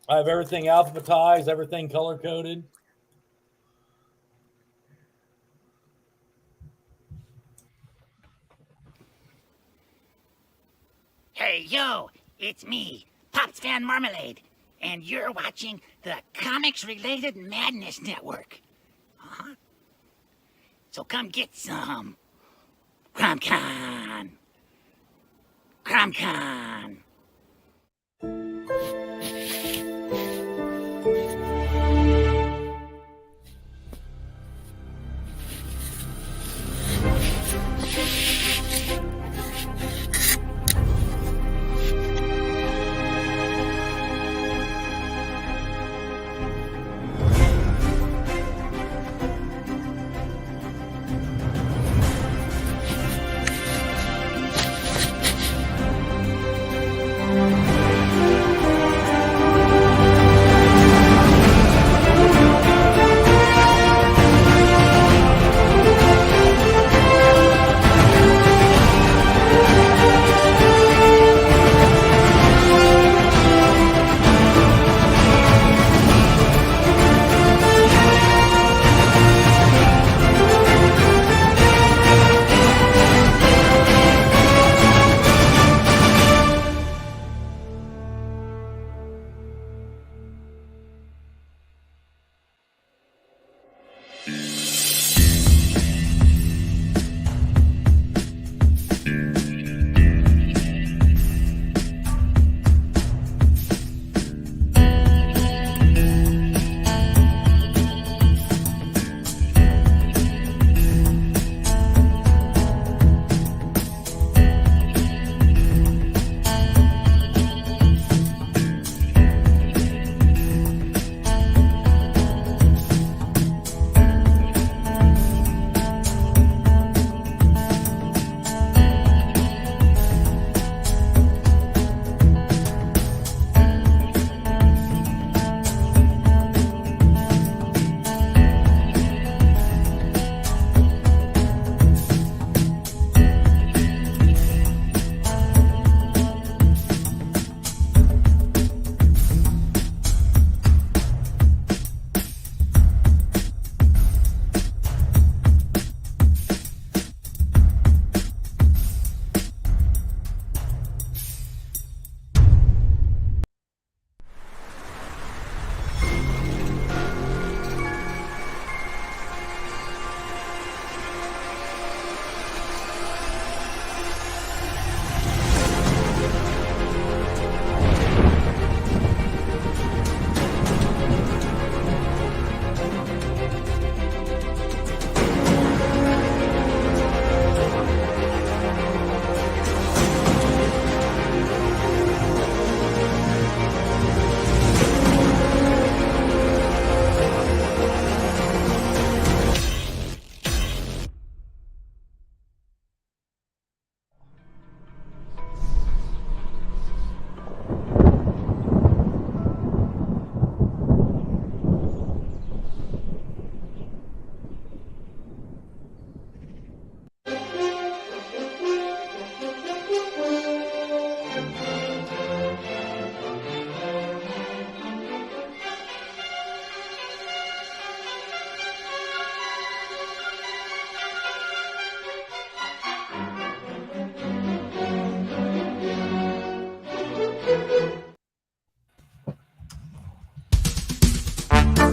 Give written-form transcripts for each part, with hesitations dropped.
I have everything alphabetized, everything color-coded. Hey, yo, it's me, Pops Van Marmalade, and you're watching the Comics-Related Madness Network. Uh-huh. So come get some. CromCon. CromCon.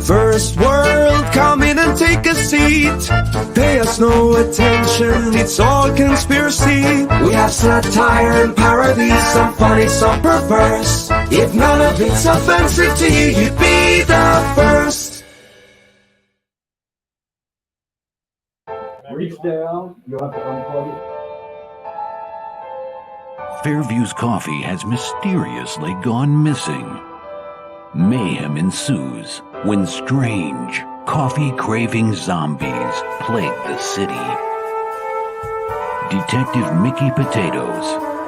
First world, come in and take a seat. Pay us no attention, it's all conspiracy. We have satire and parody, some funny, some perverse. If none of it's offensive to you, you'd be the first. Reach down, you'll have to unplug it. Fairview's coffee has mysteriously gone missing. Mayhem ensues when strange, coffee-craving zombies plague the city. Detective Mickey Potatoes,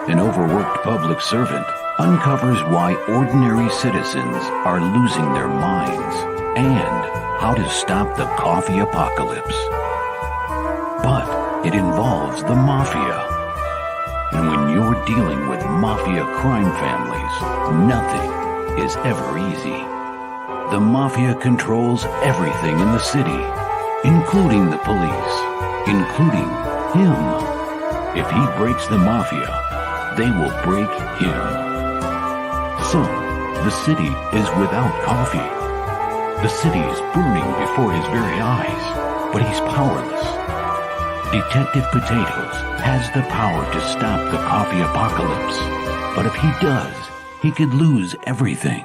an overworked public servant, uncovers why ordinary citizens are losing their minds and how to stop the coffee apocalypse. But it involves the mafia. And when you're dealing with mafia crime families, nothing is ever easy. The mafia controls everything in the city, including the police, including him. If he breaks the mafia, they will break him. So, the city is without coffee. The city is burning before his very eyes, but he's powerless. Detective Potatoes has the power to stop the coffee apocalypse, but if he does, he could lose everything.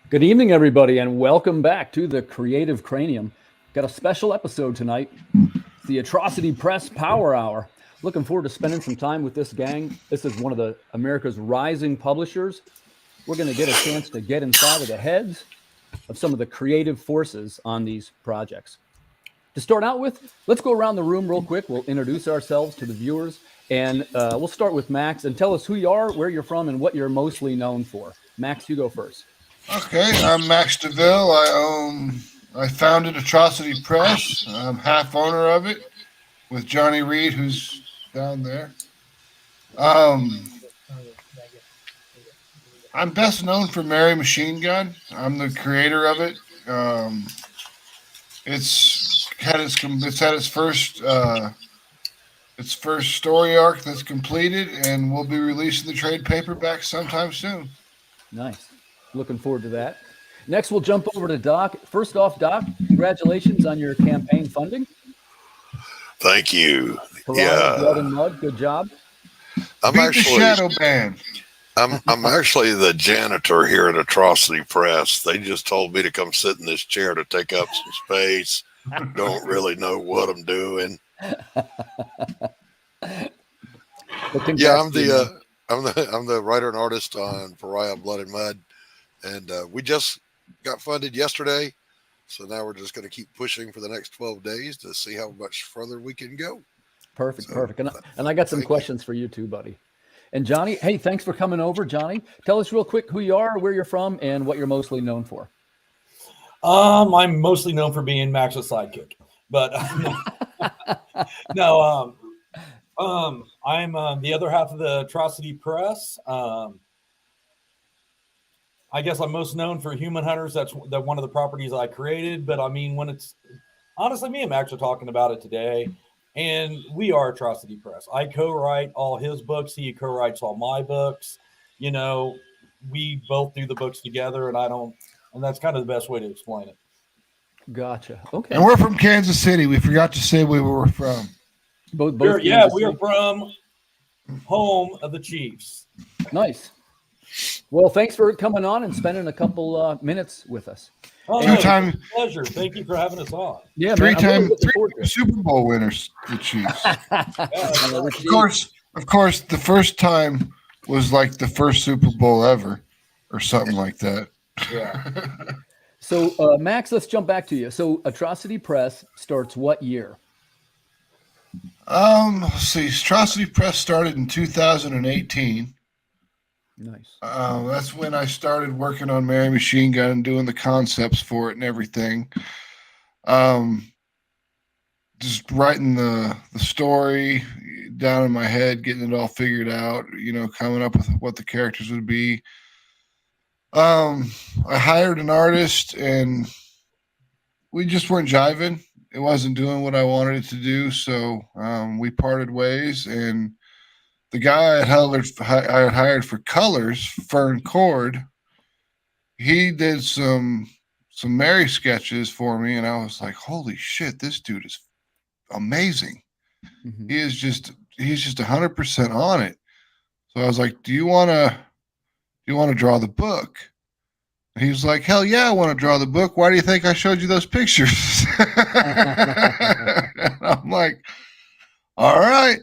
Good evening, everybody, and welcome back to the Creative Cranium. Got a special episode tonight, the Atrocity Press Power Hour. Looking forward to spending some time with this gang. This is one of America's rising publishers. We're going to get a chance to get inside of the heads of some of the creative forces on these projects. To start out with, let's go around the room real quick. We'll introduce ourselves to the viewers, and we'll start with Max, and tell us who you are, where you're from, and what you're mostly known for. Max, you go first. Okay, I'm Max Devill. I founded Atrocity Press. I'm half owner of it with Johnny Reed, who's down there. I'm best known for Mary Machine Gun. I'm the creator of it. It's had its first story arc that's completed, and we'll be releasing the trade paperback sometime soon. Nice. Looking forward to that. Next, we'll jump over to Doc. First off, Doc, congratulations on your campaign funding. Thank you. Perotta, Blood and Mud, good job. I'm actually Shadow Band. I'm actually the janitor here at Atrocity Press. They just told me to come sit in this chair to take up some space. Don't really know what I'm doing. Yeah, I'm the writer and artist on Pariah, Blood and Mud. And we just got funded yesterday, so now we're just going to keep pushing for the next 12 days to see how much further we can go. Perfect. And I got some questions for you too, buddy. And Johnny, hey, thanks for coming over. Johnny, tell us real quick who you are, where you're from, and what you're mostly known for. I'm mostly known for being Max's sidekick, but no, I'm the other half of the Atrocity Press. I guess I'm most known for Human Hunters. That's one of the properties I created. But I mean, when it's honestly, me and Max are talking about it today, and we are Atrocity Press. I co-write all his books. He co-writes all my books. You know, we both do the books together, and that's kind of the best way to explain it. Gotcha. Okay. And we're from Kansas City. We forgot to say where we were from. Both we are Kansas from home of the Chiefs. Nice. Well, thanks for coming on and spending a couple minutes with us. Oh, no, it's a pleasure. Thank you for having us on. Yeah, three-time Super Bowl winners, the Chiefs. Of course, the first time was like the first Super Bowl ever, or something like that. Yeah. So, Max, let's jump back to you. So, Atrocity Press starts what year? Let's see. Atrocity Press started in 2018. Nice. That's when I started working on Mary Machine Gun and doing the concepts for it and everything. Just writing the story down in my head, getting it all figured out, coming up with what the characters would be. I hired an artist and we just weren't jiving. It wasn't doing what I wanted it to do. So we parted ways, and the guy I had hired for colors, Fern Cord, he did some Mary sketches for me, and I was like, holy shit, this dude is amazing. Mm-hmm. He's just 100% on it. So I was like, do you want to draw the book? And he was like, hell yeah, I want to draw the book. Why do you think I showed you those pictures? And I'm like, all right.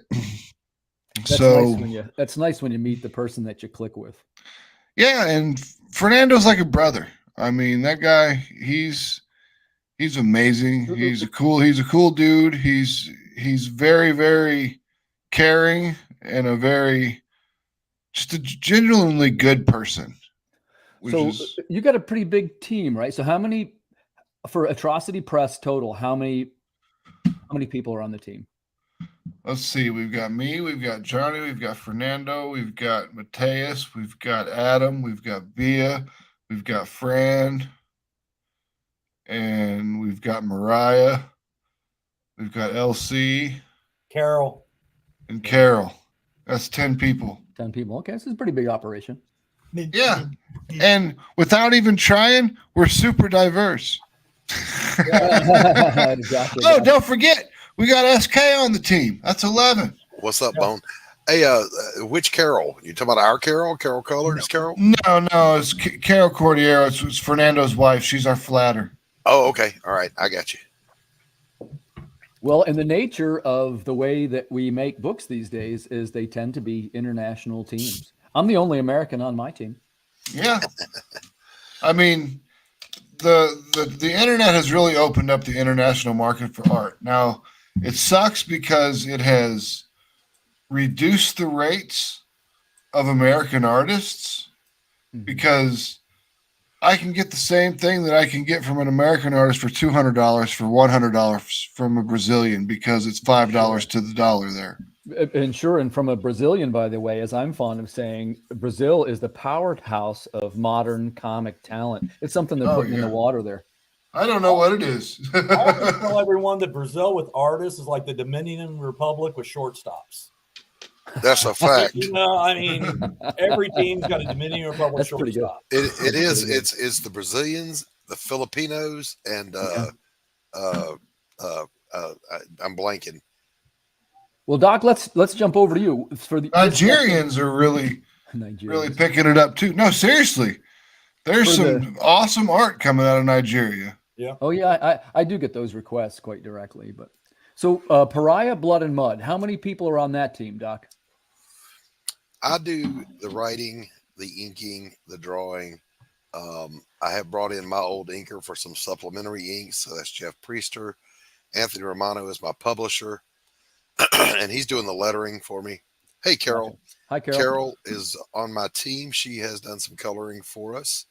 That's nice when you meet the person that you click with. Yeah, and Fernando's like a brother. I mean, that guy, he's amazing. He's a cool dude. He's very, very caring and just a genuinely good person. So you got a pretty big team, right? So how many for Atrocity Press total? How many people are on the team? Let's see. We've got me, we've got Johnny, we've got Fernando, we've got Mateus, we've got Adam, we've got Bia, we've got Fran, and we've got Mariah, we've got LC, Carol. That's 10 people. 10 people. Okay, this is a pretty big operation. Yeah. And without even trying, we're super diverse. Exactly. Oh, don't forget, we got SK on the team. That's 11. What's up, Bone? Hey, which Carol? You talking about our Carol? Carol Colors, Carol? No, it's Carol Cordiero. It's Fernando's wife. She's our flatter. Oh, okay. All right. I got you. Well, and the nature of the way that we make books these days is they tend to be international teams. I'm the only American on my team. Yeah. I mean, the internet has really opened up the international market for art. Now, it sucks because it has reduced the rates of American artists, because I can get the same thing that I can get from an American artist for $200 for $100 from a Brazilian, because it's $5 to the dollar there. And sure, and from a Brazilian, by the way, as I'm fond of saying, Brazil is the powerhouse of modern comic talent. It's something they're putting in the water there. I don't know what it is. I always tell everyone that Brazil with artists is like the Dominican Republic with shortstops. That's a fact. I mean, every team's got a Dominican Republic shortstop. It is. It's the Brazilians, the Filipinos, and I'm blanking. Well, Doc, let's jump over to you. For the Nigerians are really picking it up too. No, seriously, there's some awesome art coming out of Nigeria. Yeah. Oh yeah, I do get those requests quite directly. But so Pariah, Blood and Mud. How many people are on that team, Doc? I do the writing, the inking, the drawing. I have brought in my old inker for some supplementary inks. So that's Jeff Priester. Anthony Romano is my publisher. And he's doing the lettering for me. Hey, Carol. Hi, Carol. Carol is on my team. She has done some coloring for us.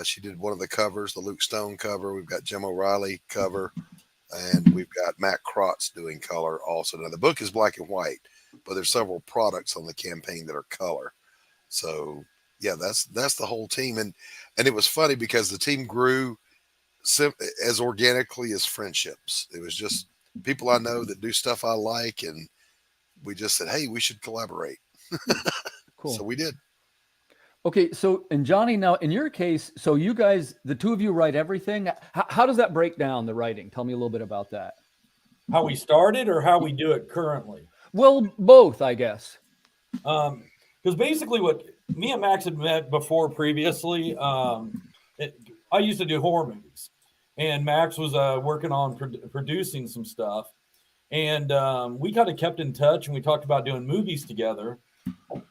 She did one of the covers, the Luke Stone cover. We've got Jim O'Reilly cover, and we've got Matt Krotz doing color also. Now, the book is black and white, but there's several products on the campaign that are color. So, yeah, that's the whole team. And it was funny because the team grew as organically as friendships. It was just people I know that do stuff I like, and we just said, hey, we should collaborate. Cool. So we did. Okay, so and Johnny, now in your case, so you guys, the two of you write everything. How does that break down, the writing? Tell me a little bit about that. How we started or how we do it currently? Well, both, I guess. Because basically what me and Max had met before previously, I used to do horror movies, and Max was working on producing some stuff, and we kind of kept in touch, and we talked about doing movies together.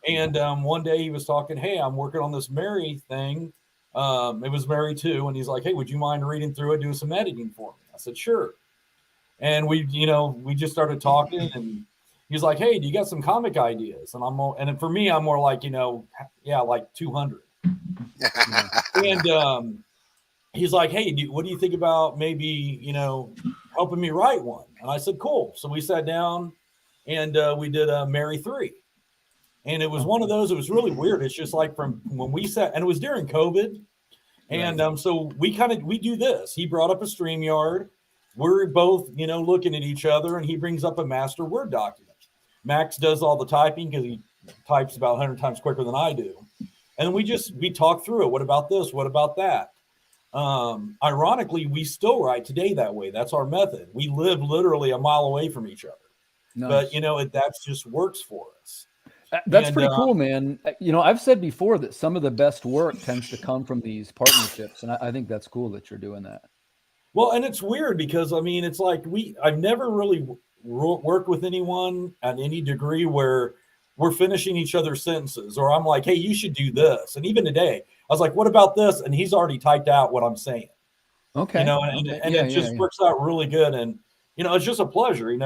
And one day he was talking, hey, I'm working on this Mary thing. It was Mary 2, and he's like, hey, would you mind reading through it, doing some editing for me? I said, sure. And we just started talking, and he's like, hey, do you got some comic ideas? And for me, I'm more like, like 200. And he's like, hey, what do you think about maybe, helping me write one? And I said, cool. So we sat down and we did Mary 3. And it was one of those, it was really weird. It's just like from when we sat, and it was during COVID. And so we do this. He brought up a StreamYard. We're both, looking at each other, and he brings up a master Word document. Max does all the typing because he types about 100 times quicker than I do. And we talk through it. What about this? What about that? Ironically, we still write today that way. That's our method. We live literally a mile away from each other. Nice. But, that just works for us. That's pretty cool, man. I've said before that some of the best work tends to come from these partnerships. And I think that's cool that you're doing that. Well, and it's weird because, it's like I've never really worked with anyone at any degree where we're finishing each other's sentences, or I'm like, hey, you should do this. And even today, I was like, what about this? And he's already typed out what I'm saying. Okay. It just works out really good. And, it's just a pleasure,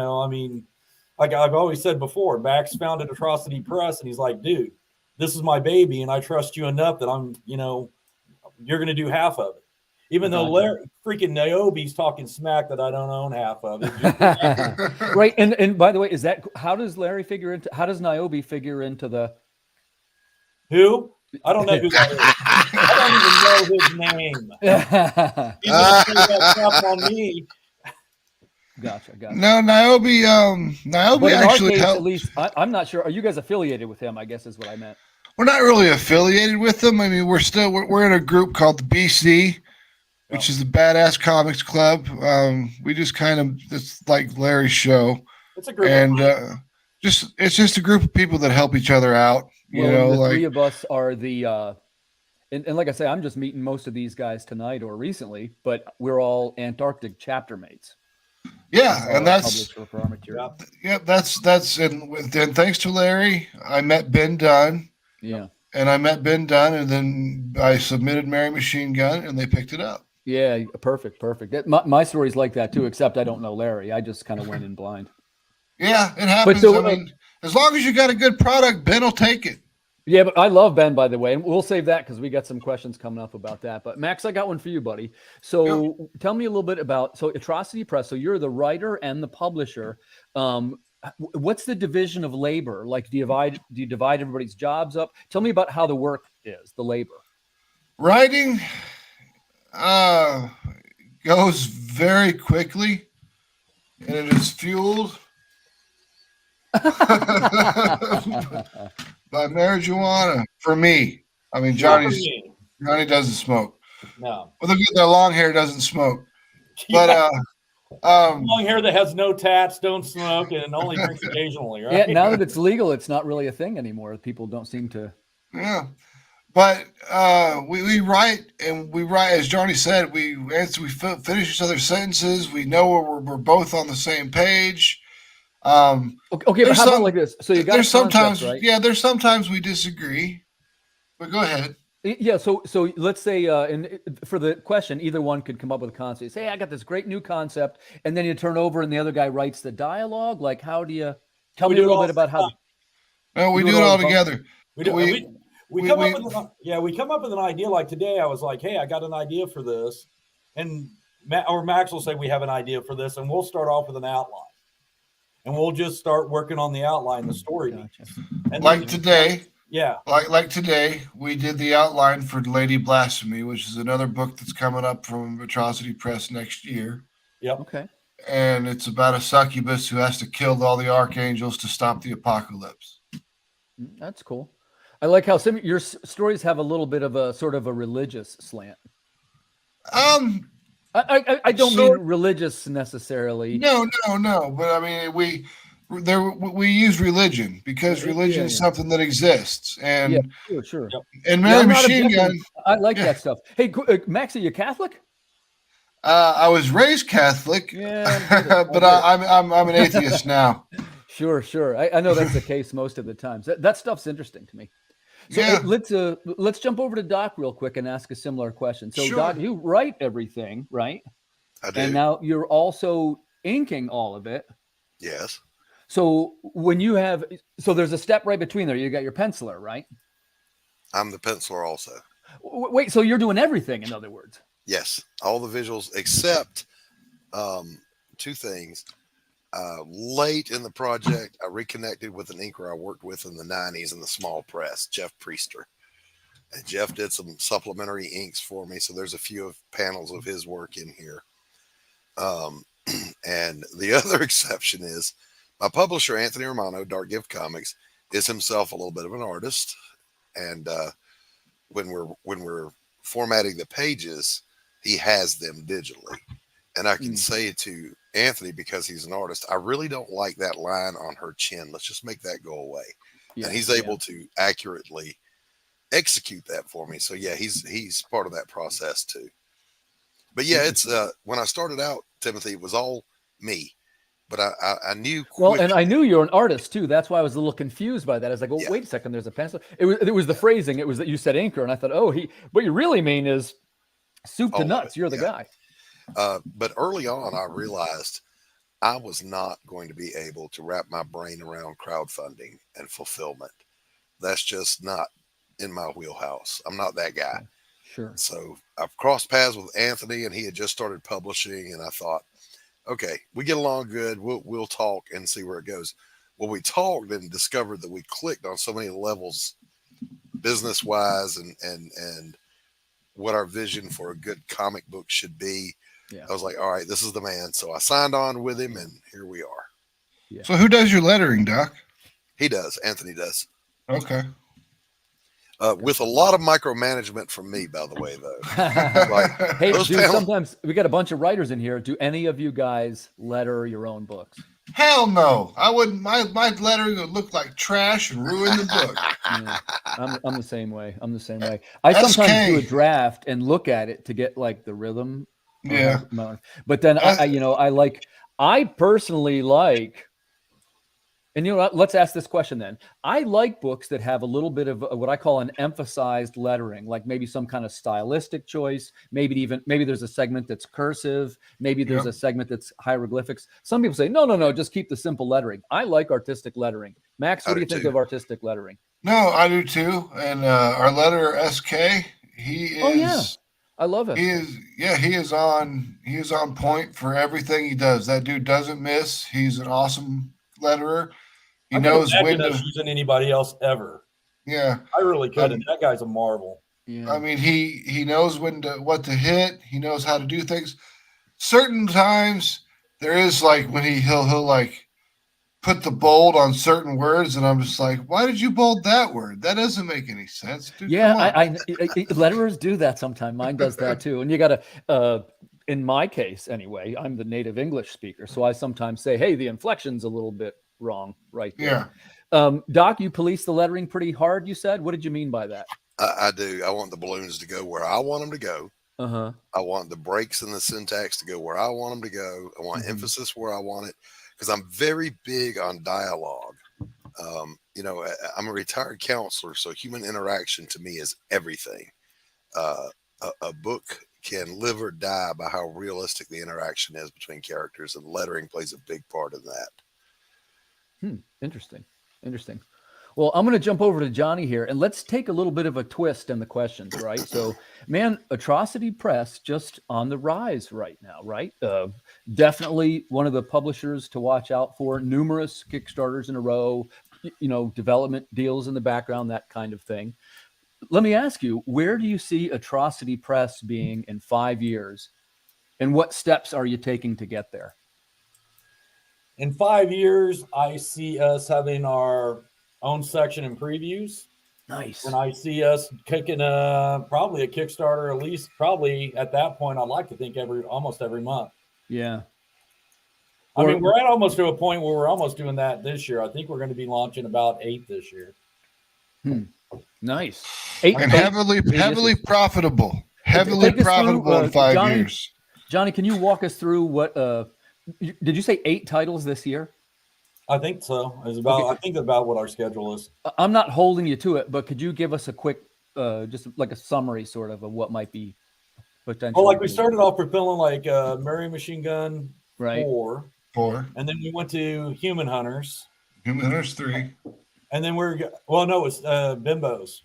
like I've always said before, Max founded Atrocity Press, and he's like, dude, this is my baby, and I trust you enough that I'm, you're going to do half of it. Even though Larry, freaking Niobe's talking smack that I don't own half of it. Right. And by the way, how does Larry figure into, how does Niobe figure into the... Who? I don't know who that is. I don't even know his name. He's going to say that stuff on me. Gotcha. No, Niobe actually case, helped. At least, I'm not sure. Are you guys affiliated with him? I guess is what I meant. We're not really affiliated with them. I mean, we're in a group called the BC, which is the Badass Comics Club. We just it's like Larry's show. It's a group, and it's just a group of people that help each other out. The three of us are the. And like I say, I'm just meeting most of these guys tonight or recently, but we're all Antarctic chapter mates. Yeah, and that's for our material. Yeah, that's and thanks to Larry, I met Ben Dunn. Yeah, and I met Ben Dunn, and then I submitted Mary Machine Gun, and they picked it up. Yeah, perfect. My story's like that too, except I don't know Larry. I just kind of went in blind. Yeah, it happens. As long as you got a good product, Ben will take it. Yeah, but I love Ben, by the way, and we'll save that because we got some questions coming up about that. But Max, I got one for you, buddy. So Tell me a little bit about Atrocity Press. So you're the writer and the publisher. What's the division of labor? Like, do you divide everybody's jobs up? Tell me about how the work is, the labor. Writing goes very quickly, and it is fueled by marijuana for me. I mean, Johnny doesn't smoke. No. Well, look at that long hair doesn't smoke. But long hair that has no tats, don't smoke, and only drinks occasionally, right? Yeah, now that it's legal, it's not really a thing anymore. People don't seem to. Yeah. But we write, and we write, as Johnny said, we finish each other's sentences. We know we're both on the same page. Okay, but how about like this? So you got there's sometimes, right? Yeah, there's sometimes we disagree, but go ahead. Yeah, so let's say, and for the question, either one could come up with a concept. You say, hey, I got this great new concept, and then you turn over, and the other guy writes the dialogue. Like, how do you tell me a little bit about how? No, we do it all together. We come up with an idea. Like today, I was like, hey, I got an idea for this, and Max will say we have an idea for this, and we'll start off with an outline. And we'll just start working on the outline, the story. Gotcha. And like today, like today, we did the outline for Lady Blasphemy, which is another book that's coming up from Atrocity Press next year. Yep. Okay. And it's about a succubus who has to kill all the archangels to stop the apocalypse. That's cool. I like how some your stories have a little bit of a sort of a religious slant. I don't mean religious necessarily. No. But I mean, we use religion because religion is something that exists. And sure. And Mary Machine Gun. I like that stuff. Hey, Max, are you Catholic? I was raised Catholic, but I'm an atheist now. Sure. I know that's the case most of the times. That stuff's interesting to me. So let's jump over to Doc real quick and ask a similar question. So Doc, you write everything, right? I do. And now you're also inking all of it. Yes. So when you have, there's a step right between there. You got your penciler, right? I'm the penciler also. Wait, so you're doing everything, in other words? Yes, all the visuals except two things. Late in the project, I reconnected with an inker I worked with in the 90s in the small press, Jeff Priester. And Jeff did some supplementary inks for me, so there's a few panels of his work in here. And the other exception is my publisher, Anthony Romano, Dark Gift Comics, is himself a little bit of an artist. And when we're formatting the pages, he has them digitally. And I can say to Anthony, because he's an artist, I really don't like that line on her chin. Let's just make that go away. And he's able to accurately execute that for me. So yeah, he's part of that process too. But yeah, it's when I started out, Timothy, it was all me. But I knew well, and I knew you're an artist too. That's why I was a little confused by that. I was like, "Oh, wait a second, there's a pencil." It was the phrasing. It was that you said inker, and I thought, "Oh, what you really mean is soup to nuts. You're the guy." But early on, I realized I was not going to be able to wrap my brain around crowdfunding and fulfillment. That's just not in my wheelhouse. I'm not that guy. Sure. So I've crossed paths with Anthony, and he had just started publishing, and I thought, okay, we get along good. We'll talk and see where it goes. Well, we talked and discovered that we clicked on so many levels, business wise, and what our vision for a good comic book should be. Yeah. I was like, all right, this is the man. So I signed on with him, and here we are. Yeah. So who does your lettering, Doc? He does. Anthony does. Okay. With a lot of micromanagement from me, by the way, though. Hey, dude, sometimes we got a bunch of writers in here. Do any of you guys letter your own books? Hell no. I wouldn't. My lettering would look like trash and ruin the book. Yeah, I'm the same way. I sometimes do a draft and look at it to get like the rhythm. Yeah. But then I personally like, and let's ask this question then. I like books that have a little bit of what I call an emphasized lettering, like maybe some kind of stylistic choice. Maybe there's a segment that's cursive. Maybe there's a segment that's hieroglyphics. Some people say, no, just keep the simple lettering. I like artistic lettering. Max, what do you think of artistic lettering? No, I do too. And our letterer SK, he is. Oh yeah, I love it. He is on point for everything he does. That dude doesn't miss. He's an awesome letterer. He knows when to using anybody else ever. Yeah, I really couldn't. That guy's a marvel. Yeah. I mean, he knows what to hit. He knows how to do things. Certain times there is like when he'll like put the bold on certain words, and I'm just like, why did you bold that word? That doesn't make any sense. Dude, I letterers do that sometimes. Mine does that too. And you got to, in my case anyway, I'm the native English speaker, so I sometimes say, hey, the inflection's a little bit wrong right there. Yeah. Doc, you police the lettering pretty hard, you said. What did you mean by that? I do. I want the balloons to go where I want them to go. Uh-huh. I want the breaks in the syntax to go where I want them to go. I want emphasis where I want it, because I'm very big on dialogue. I'm a retired counselor, so human interaction to me is everything. A book can live or die by how realistic the interaction is between characters, and lettering plays a big part in that. Interesting. Well, I'm going to jump over to Johnny here, and let's take a little bit of a twist in the questions, right? So, man, Atrocity Press just on the rise right now, right? Definitely one of the publishers to watch out for. Numerous Kickstarters in a row, development deals in the background, that kind of thing. Let me ask you, where do you see Atrocity Press being in 5 years, and what steps are you taking to get there? In 5 years, I see us having our own section in previews. Nice. And I see us kicking probably a Kickstarter, at least probably at that point, I'd like to think almost every month. Yeah. I mean, we're almost to a point where we're almost doing that this year. I think we're going to be launching about 8 this year. Nice. And heavily profitable. Heavily profitable in 5 years. Johnny, can you walk us through what did you say 8 titles this year? I think so. It's about I think about what our schedule is. I'm not holding you to it, but could you give us a quick just like a summary sort of what might be potential? Well, like we started off with filming like Mary Machine Gun 4. And then we went to Human Hunters. Human Hunters 3. And then it's Bimbos.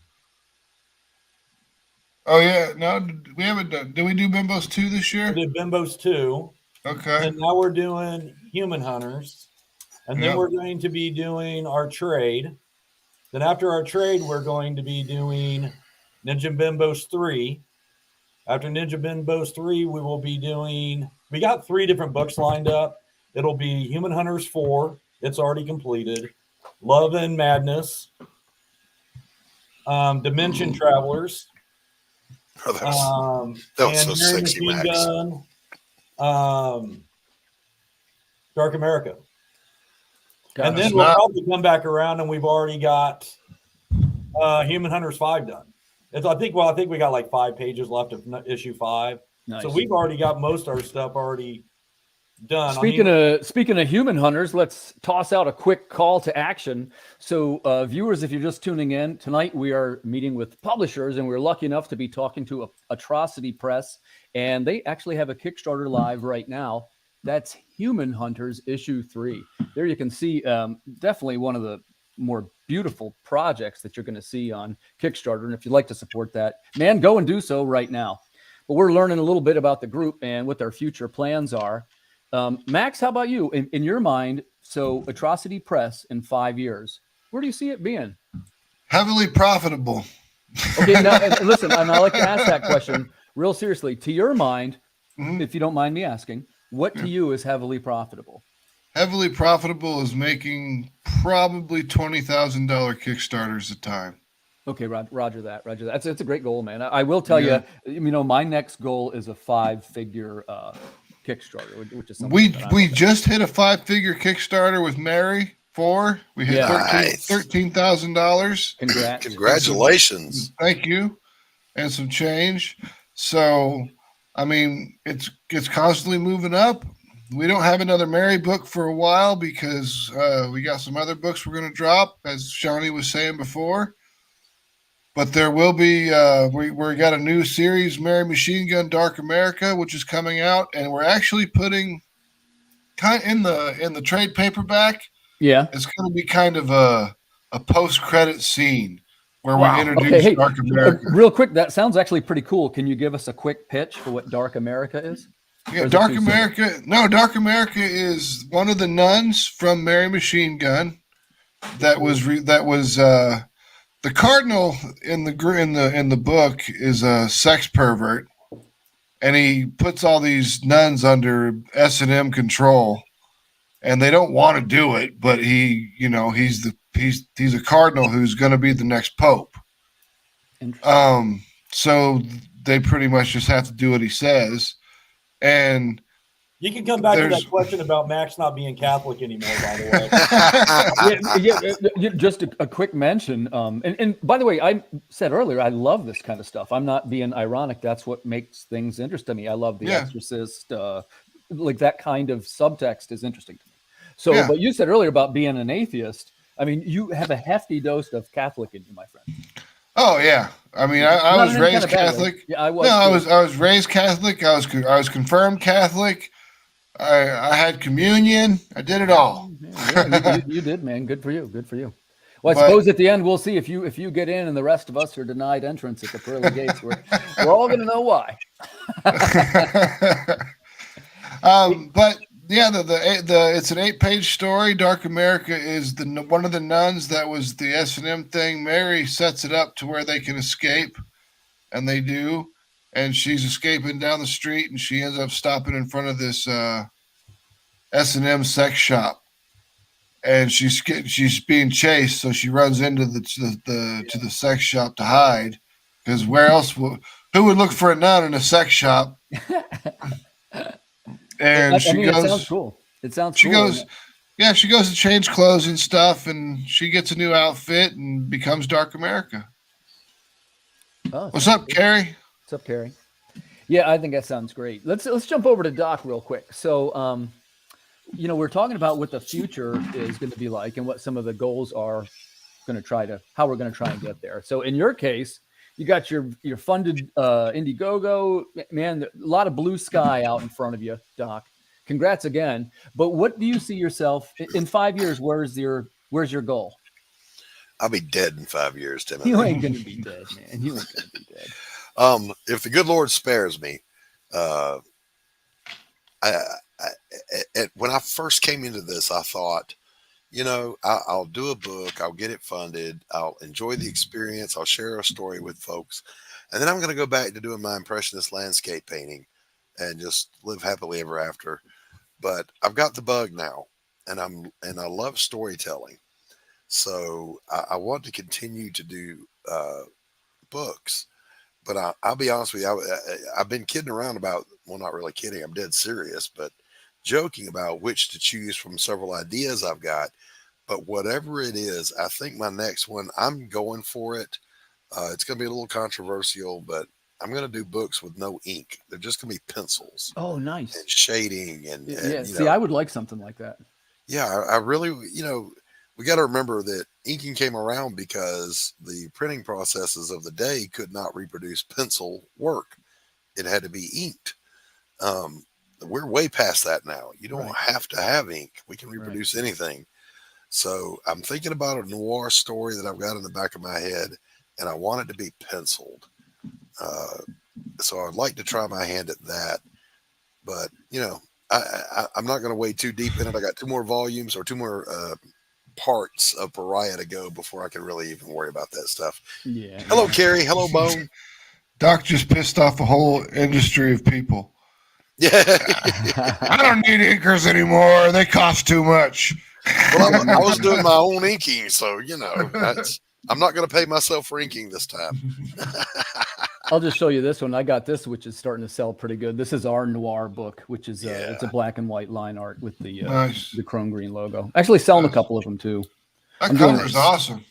Oh yeah, no, we haven't done. Did we do Bimbos 2 this year? We did Bimbos 2. Okay. And now we're doing Human Hunters. And then we're going to be doing our trade. Then after our trade, we're going to be doing Ninja Bimbos 3. After Ninja Bimbos 3, we will be doing, we got 3 different books lined up. It'll be Human Hunters 4. It's already completed. Love and Madness. Dimension Travelers. Oh, that was so sexy, Max. Gun, Dark America. And then we'll probably come back around and we've already got Human Hunters 5 done. I think we got like 5 pages left of issue 5. Nice. So we've already got most of our stuff already done. Speaking of Human Hunters, let's toss out a quick call to action. So viewers, if you're just tuning in, tonight we are meeting with publishers and we're lucky enough to be talking to Atrocity Press, and they actually have a Kickstarter live right now. That's Human Hunters issue 3. There you can see definitely one of the more beautiful projects that you're going to see on Kickstarter. And if you'd like to support that, man, go and do so right now. But we're learning a little bit about the group and what their future plans are. Max, how about you? In your mind, so Atrocity Press in 5 years, where do you see it being? Heavily profitable. Okay, now listen, and I like to ask that question real seriously. To your mind, if you don't mind me asking, what to you is heavily profitable? Heavily profitable is making probably $20,000 Kickstarters a time. Okay, Roger that. It's a great goal, man. I will tell you, my next goal is a 5-figure Kickstarter, which is something we just hit a 5-figure Kickstarter with Mary 4. We hit $13,000. Congratulations! Thank you, and some change. So, I mean, it's constantly moving up. We don't have another Mary book for a while because we got some other books we're going to drop, as Shawnee was saying before. But there will be, we got a new series, Mary Machine Gun Dark America, which is coming out, and we're actually putting in the trade paperback. Yeah, it's going to be kind of a post-credit scene where we introduce Dark America. Real quick, that sounds actually pretty cool. Can you give us a quick pitch for what Dark America is? Yeah, Dark America. No, Dark America is one of the nuns from Mary Machine Gun. That was the cardinal in the book is a sex pervert, and he puts all these nuns under S&M control, and they don't want to do it, but he's a cardinal who's going to be the next pope. So they pretty much just have to do what he says. And you can come back to that question about Max not being Catholic anymore, by the way. Just a quick mention. And by the way, I said earlier, I love this kind of stuff. I'm not being ironic. That's what makes things interesting to me. I love The Exorcist. Like that kind of subtext is interesting to me. So, but you said earlier about being an atheist. I mean, you have a hefty dose of Catholic in you, my friend. Oh yeah, I mean, I was raised Catholic. Yeah, I was. No, I was raised Catholic. I was confirmed Catholic. I had communion. I did it all. Yeah, you did, man. Good for you. Good for you. Well, I suppose at the end we'll see if you get in and the rest of us are denied entrance at the pearly gates. We're all going to know why. But yeah, it's an 8-page story. Dark America is one of the nuns that was the S&M thing. Mary sets it up to where they can escape, and they do. And she's escaping down the street, and she ends up stopping in front of this S&M sex shop. and she's being chased, so she runs into the sex shop to hide, because where else who would look for a nun in a sex shop? And it sounds cool. It sounds she cool. She goes to change clothes and stuff, and she gets a new outfit and becomes Dark America. Oh, what's up, Carrie? What's up, Carrie? Yeah, I think that sounds great. Let's jump over to Doc real quick. So, we're talking about what the future is going to be like and what some of the goals are how we're going to try and get there. So in your case, you got your funded Indiegogo, man, a lot of blue sky out in front of you, Doc. Congrats again. But what do you see yourself in 5 years? Where's your goal? I'll be dead in 5 years, Timothy. You ain't going to be dead, man. You ain't going to be dead. If the good Lord spares me, when I first came into this, I thought, I'll do a book, I'll get it funded, I'll enjoy the experience, I'll share a story with folks, and then I'm going to go back to doing my impressionist landscape painting and just live happily ever after. But I've got the bug now, and I love storytelling, so I want to continue to do books. But I'll be honest with you, I've been kidding around about, well, not really kidding, I'm dead serious, but joking about which to choose from several ideas I've got. But whatever it is, I think my next one, I'm going for it. It's going to be a little controversial, but I'm going to do books with no ink. They're just going to be pencils. Oh, nice. And shading. And I would like something like that. Yeah, I really, we got to remember that inking came around because the printing processes of the day could not reproduce pencil work. It had to be inked. We're way past that now. You don't have to have ink. We can reproduce anything. So I'm thinking about a noir story that I've got in the back of my head, and I want it to be penciled. So I'd like to try my hand at that. But, I'm not going to wade too deep in it. I got 2 more volumes or 2 more parts of Pariah to go before I can really even worry about that stuff. Yeah. Hello, Carrie. Hello, Bone. Doc just pissed off a whole industry of people. Yeah. I don't need inkers anymore. They cost too much. Well, I was doing my own inking, so I'm not going to pay myself for inking this time. I'll just show you this one. I got this, which is starting to sell pretty good. This is our noir book, which is it's a black and white line art with the chrome green logo. Actually, selling a couple of them too. That cover is awesome.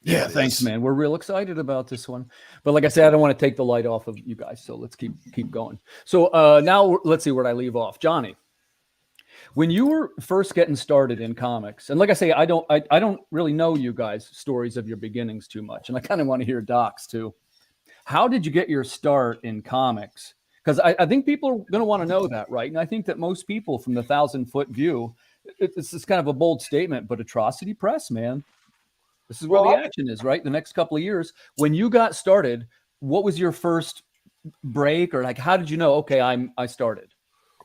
Yeah, thanks, man. We're real excited about this one. But like I said, I don't want to take the light off of you guys, so let's keep going. So now let's see where I leave off. Johnny, when you were first getting started in comics, and like I say, I don't really know you guys' stories of your beginnings too much, and I kind of want to hear Doc's too. How did you get your start in comics? Because I think people are going to want to know that, right? And I think that most people from the 1,000-foot view, it's just kind of a bold statement, but Atrocity Press, man. This is where the action is, right? The next couple of years. When you got started, what was your first break, or like, how did you know, okay, I started?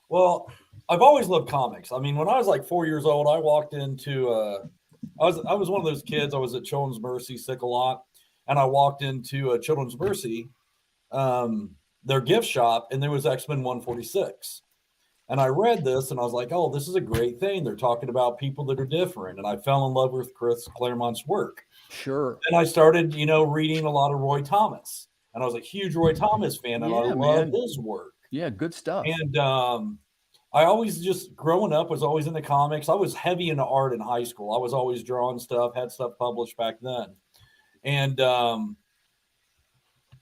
Well, I've always loved comics. I mean, when I was like 4 years old, I walked into I was one of those kids. I was at Children's Mercy sick a lot, and I walked into a Children's Mercy, their gift shop, and there was X-Men 146. And I read this, and I was like, oh, this is a great thing. They're talking about people that are different. And I fell in love with Chris Claremont's work. Sure. And I started, reading a lot of Roy Thomas. And I was a huge Roy Thomas fan, and I loved his work. Yeah, good stuff. And I always just, growing up, was always into comics. I was heavy into art in high school. I was always drawing stuff, had stuff published back then. And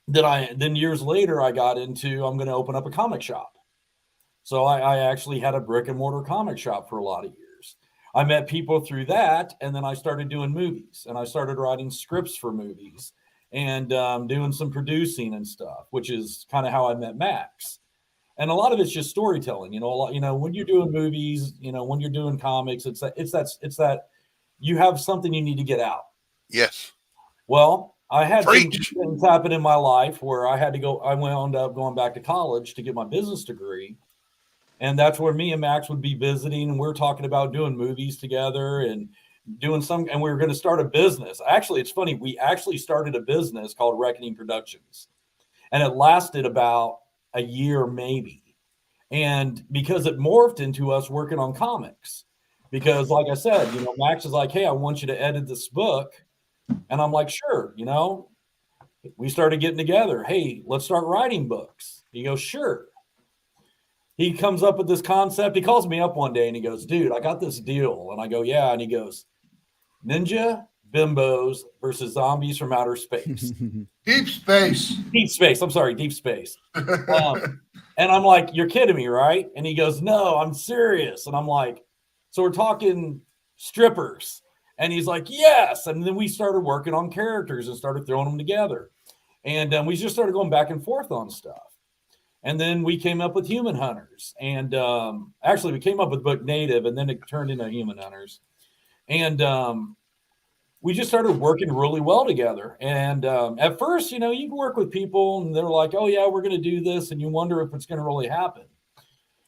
then years later, I got into, I'm going to open up a comic shop. So I actually had a brick and mortar comic shop for a lot of years. I met people through that, and then I started doing movies, and I started writing scripts for movies and doing some producing and stuff, which is kind of how I met Max. And a lot of it's just storytelling, when you're doing movies, when you're doing comics, it's that you have something you need to get out. Yes. Well, I had things happen in my life where I wound up going back to college to get my business degree. And that's where me and Max would be visiting, and we're talking about doing movies together and doing and we were going to start a business. Actually, it's funny. We actually started a business called Reckoning Productions, and it lasted about a year, maybe. And because it morphed into us working on comics, because like I said, you know, Max is like, hey, I want you to edit this book. And I'm like, sure, you know. We started getting together. Hey, let's start writing books. He goes, sure. He comes up with this concept. He calls me up one day and he goes, dude, I got this deal. And I go, yeah. And he goes, ninja bimbos versus zombies from outer space. Deep space. Deep space. I'm sorry, deep space. And I'm like, you're kidding me, right? And he goes, no, I'm serious. And I'm like, so we're talking strippers. And he's like, yes. And then we started working on characters and started throwing them together. And we just started going back and forth on stuff. And then we came up with Human Hunters. And actually, we came up with Book Native, and then it turned into Human Hunters. And we just started working really well together. And at first, you know, you can work with people, and they're like, oh, yeah, we're going to do this. And you wonder if it's going to really happen.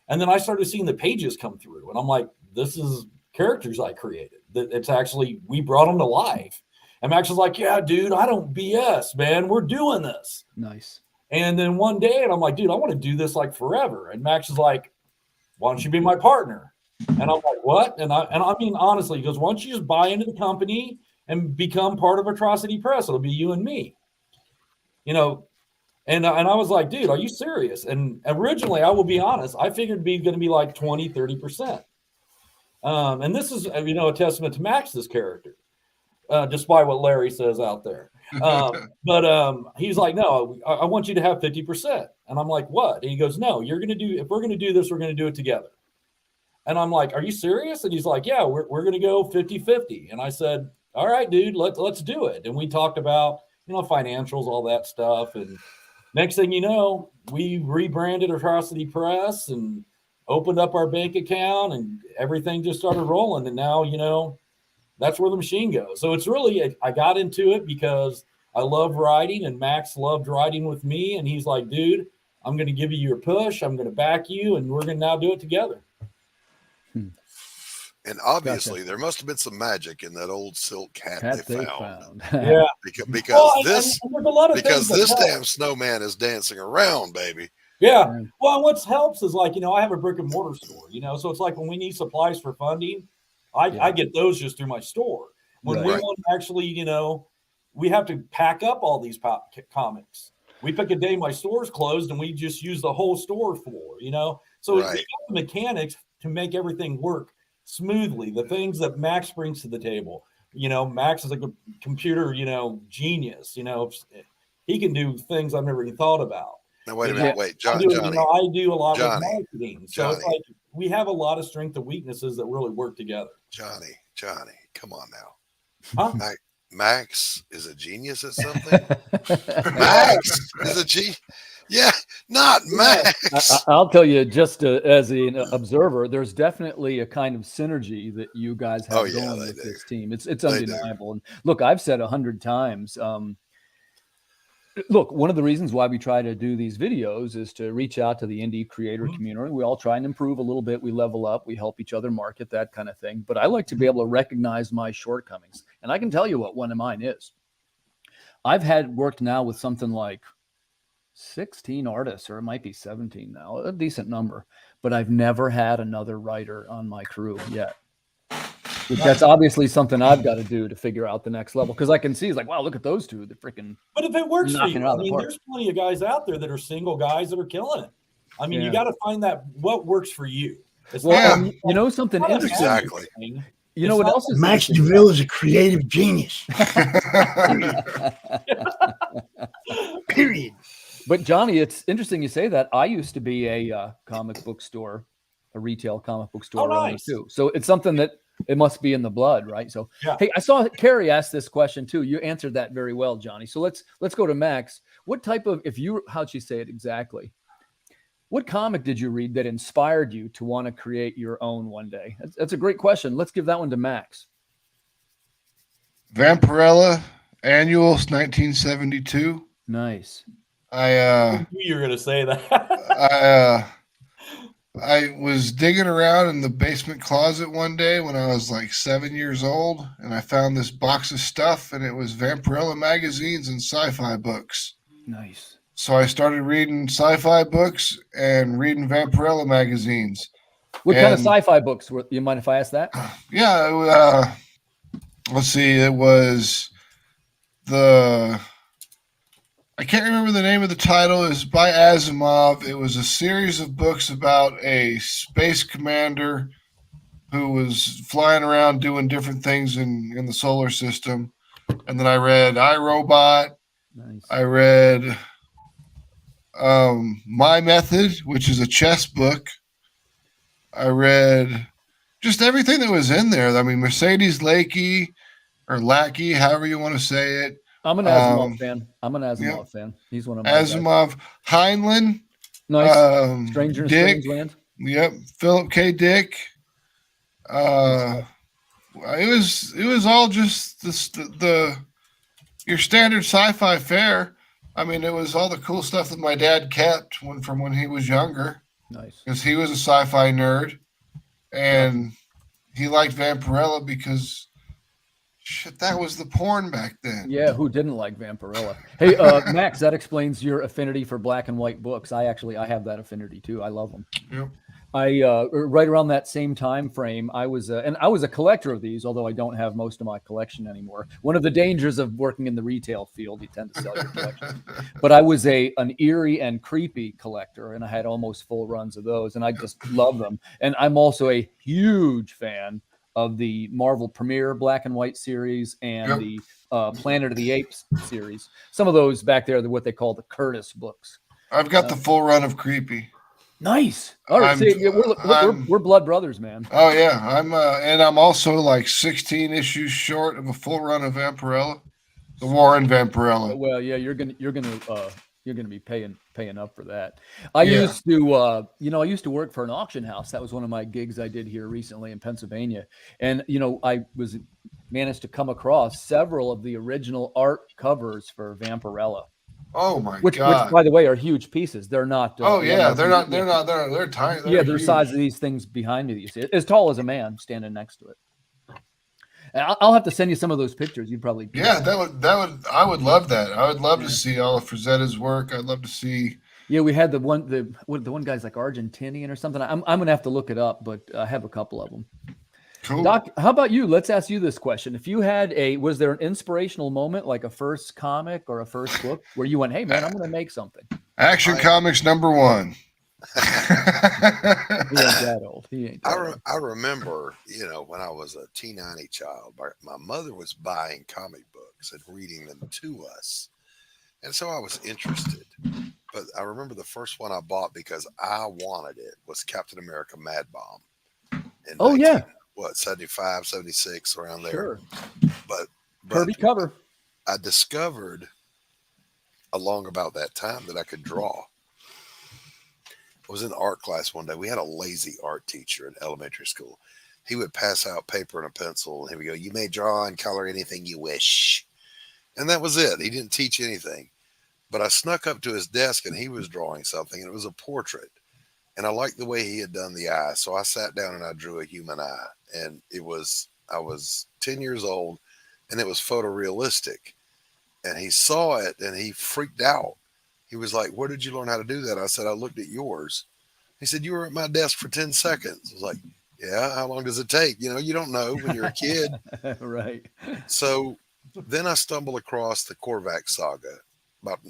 And then I started seeing the pages come through. And I'm like, this is characters I created. It's actually, we brought them to life. And Max was like, yeah, dude, I don't BS, man. We're doing this. Nice. And then one day, and I'm like, dude, I want to do this like forever. And Max is like, why don't you be my partner? And I'm like, what? And I mean, honestly, he goes, why don't you just buy into the company and become part of Atrocity Press? It'll be you and me. You know, and I was like, dude, are you serious? And originally, I will be honest, I figured it'd be going to be like 20, 30%. And this is, you know, a testament to Max's character, despite what Larry says out there. But he's like, no, I want you to have 50%. And I'm like, what? And he goes, no, you're going to do, if we're going to do this, we're going to do it together. And I'm like, are you serious? And he's like, yeah, we're going to go 50-50. And I said, all right, dude, let's do it. And we talked about, you know, financials, all that stuff. And next thing you know, we rebranded Atrocity Press and opened up our bank account, and everything just started rolling. And now, you know, that's where the machine goes. So it's really, I got into it because I love writing, and Max loved writing with me. And he's like, dude, I'm going to give you your push. I'm going to back you, and we're going to now do it together. And obviously, there must have been some magic in that old silk hat they found. Yeah, because well, this damn snowman is dancing around, baby. Yeah. Well, and what helps is, like, you know, I have a brick and mortar store, you know, so it's like when we need supplies for funding, I get those just through my store. When we want to actually, you know, we have to pack up all these comics. We pick a day my store's closed, and we just use the whole store floor, you know. So we got the mechanics to make everything work smoothly. The things that Max brings to the table, you know, Max is a computer, you know, genius. You know, he can do things I've never even thought about. Now wait a minute, Johnny. You know, I do a lot of marketing, so it's like we have a lot of strength and weaknesses that really work together. Johnny, come on now. Huh? Max is a genius at something. Max is a genius. Yeah, not Max. I'll tell you, just as an observer, there's definitely a kind of synergy that you guys have going with this team. It's undeniable. And look, I've said 100 times. Look, one of the reasons why we try to do these videos is to reach out to the indie creator community. We all try and improve a little bit. We level up. We help each other market, that kind of thing. But I like to be able to recognize my shortcomings. And I can tell you what one of mine is. I've worked now with something like 16 artists, or it might be 17 now, a decent number. But I've never had another writer on my crew yet. That's obviously something I've got to do to figure out the next level, because I can see it's like, wow, look at those two. They're freaking. But if it works for you, I mean, there's plenty of guys out there that are single guys that are killing it. I mean, you got to find that what works for you. Well, you know something interesting. Exactly. You know what else is Max Devill is a creative genius. Period. But Johnny, it's interesting you say that. I used to be a comic book store, a retail comic book store owner too. So it's something that it must be in the blood, right? So, hey, I saw Carrie ask this question too. You answered that very well, Johnny. So let's go to Max. What type of, how'd she say it exactly? What comic did you read that inspired you to want to create your own one day? That's a great question. Let's give that one to Max. Vampirella Annual 1972. I Nice. knew you were going to say that. I was digging around in the basement closet one day when I was like 7 years old, and I found this box of stuff, and it was Vampirella magazines and sci-fi books. Nice. So I started reading sci-fi books and reading Vampirella magazines. What kind of sci-fi books were? You mind if I ask that? Yeah. Let's see. It was I can't remember the name of the title. It was by Asimov. It was a series of books about a space commander who was flying around doing different things in the solar system. And then I read iRobot. Nice. I read My Method, which is a chess book. I read just everything that was in there. I mean, Mercedes Lackey, however you want to say it. I'm an Asimov fan. He's one of my Asimov. guys. Heinlein. Nice. Stranger in Dick. Strange Land. Yep. Philip K. Dick. It was all just your standard sci-fi fare. I mean, it was all the cool stuff that my dad kept from when he was younger. Nice. Because he was a sci-fi nerd, and he liked Vampirella because that was the porn back then. Yeah, who didn't like Vampirella? Hey, Max, that explains your affinity for black and white books. I have that affinity too. I love them. Yep. Right around that same time frame, I was a collector of these, although I don't have most of my collection anymore. One of the dangers of working in the retail field, you tend to sell your collection. But I was an eerie and creepy collector, and I had almost full runs of those, and I just love them. And I'm also a huge fan of the Marvel Premiere black and white series and the Planet of the Apes series. Some of those back there are what they call the Kurtis books. I've got the full run of Creepy. Nice. All right, we're blood brothers, man. Oh yeah, I'm also like 16 issues short of a full run of Vampirella, the Warren Vampirella. Well, yeah, you're gonna be paying up for that. I used to work for an auction house. That was one of my gigs I did here recently in Pennsylvania, and I managed to come across several of the original art covers for Vampirella. Oh my god! Which, by the way, are huge pieces. They're not. They're tiny. They're the size of these things behind me. That you see, as tall as a man standing next to it. And I'll have to send you some of those pictures. You'd probably. I would love that. I would love to see all of Frazetta's work. I'd love to see. Yeah, we had the one guy's like Argentinian or something. I'm gonna have to look it up, but I have a couple of them. Cool. Doc, how about you? Let's ask you this question. If you had was there an inspirational moment, like a first comic or a first book, where you went, hey, man, I'm going to make something? Action Comics #1. He ain't that old. I remember, when I was a teeny child, my mother was buying comic books and reading them to us. And so I was interested. But I remember the first one I bought because I wanted it was Captain America Mad Bomb. Oh, yeah. 75, 76, around there. Sure. But Kirby cover. I discovered along about that time that I could draw. I was in art class one day. We had a lazy art teacher in elementary school. He would pass out paper and a pencil, and he would go, you may draw and color anything you wish. And that was it. He didn't teach anything. But I snuck up to his desk, and he was drawing something, and it was a portrait. And I liked the way he had done the eye. So I sat down and I drew a human eye. And I was 10 years old, and it was photorealistic. And he saw it and he freaked out. He was like, where did you learn how to do that? I said, I looked at yours. He said, you were at my desk for 10 seconds. I was like, yeah, how long does it take? You don't know when you're a kid. Right. So then I stumbled across the Korvac saga about,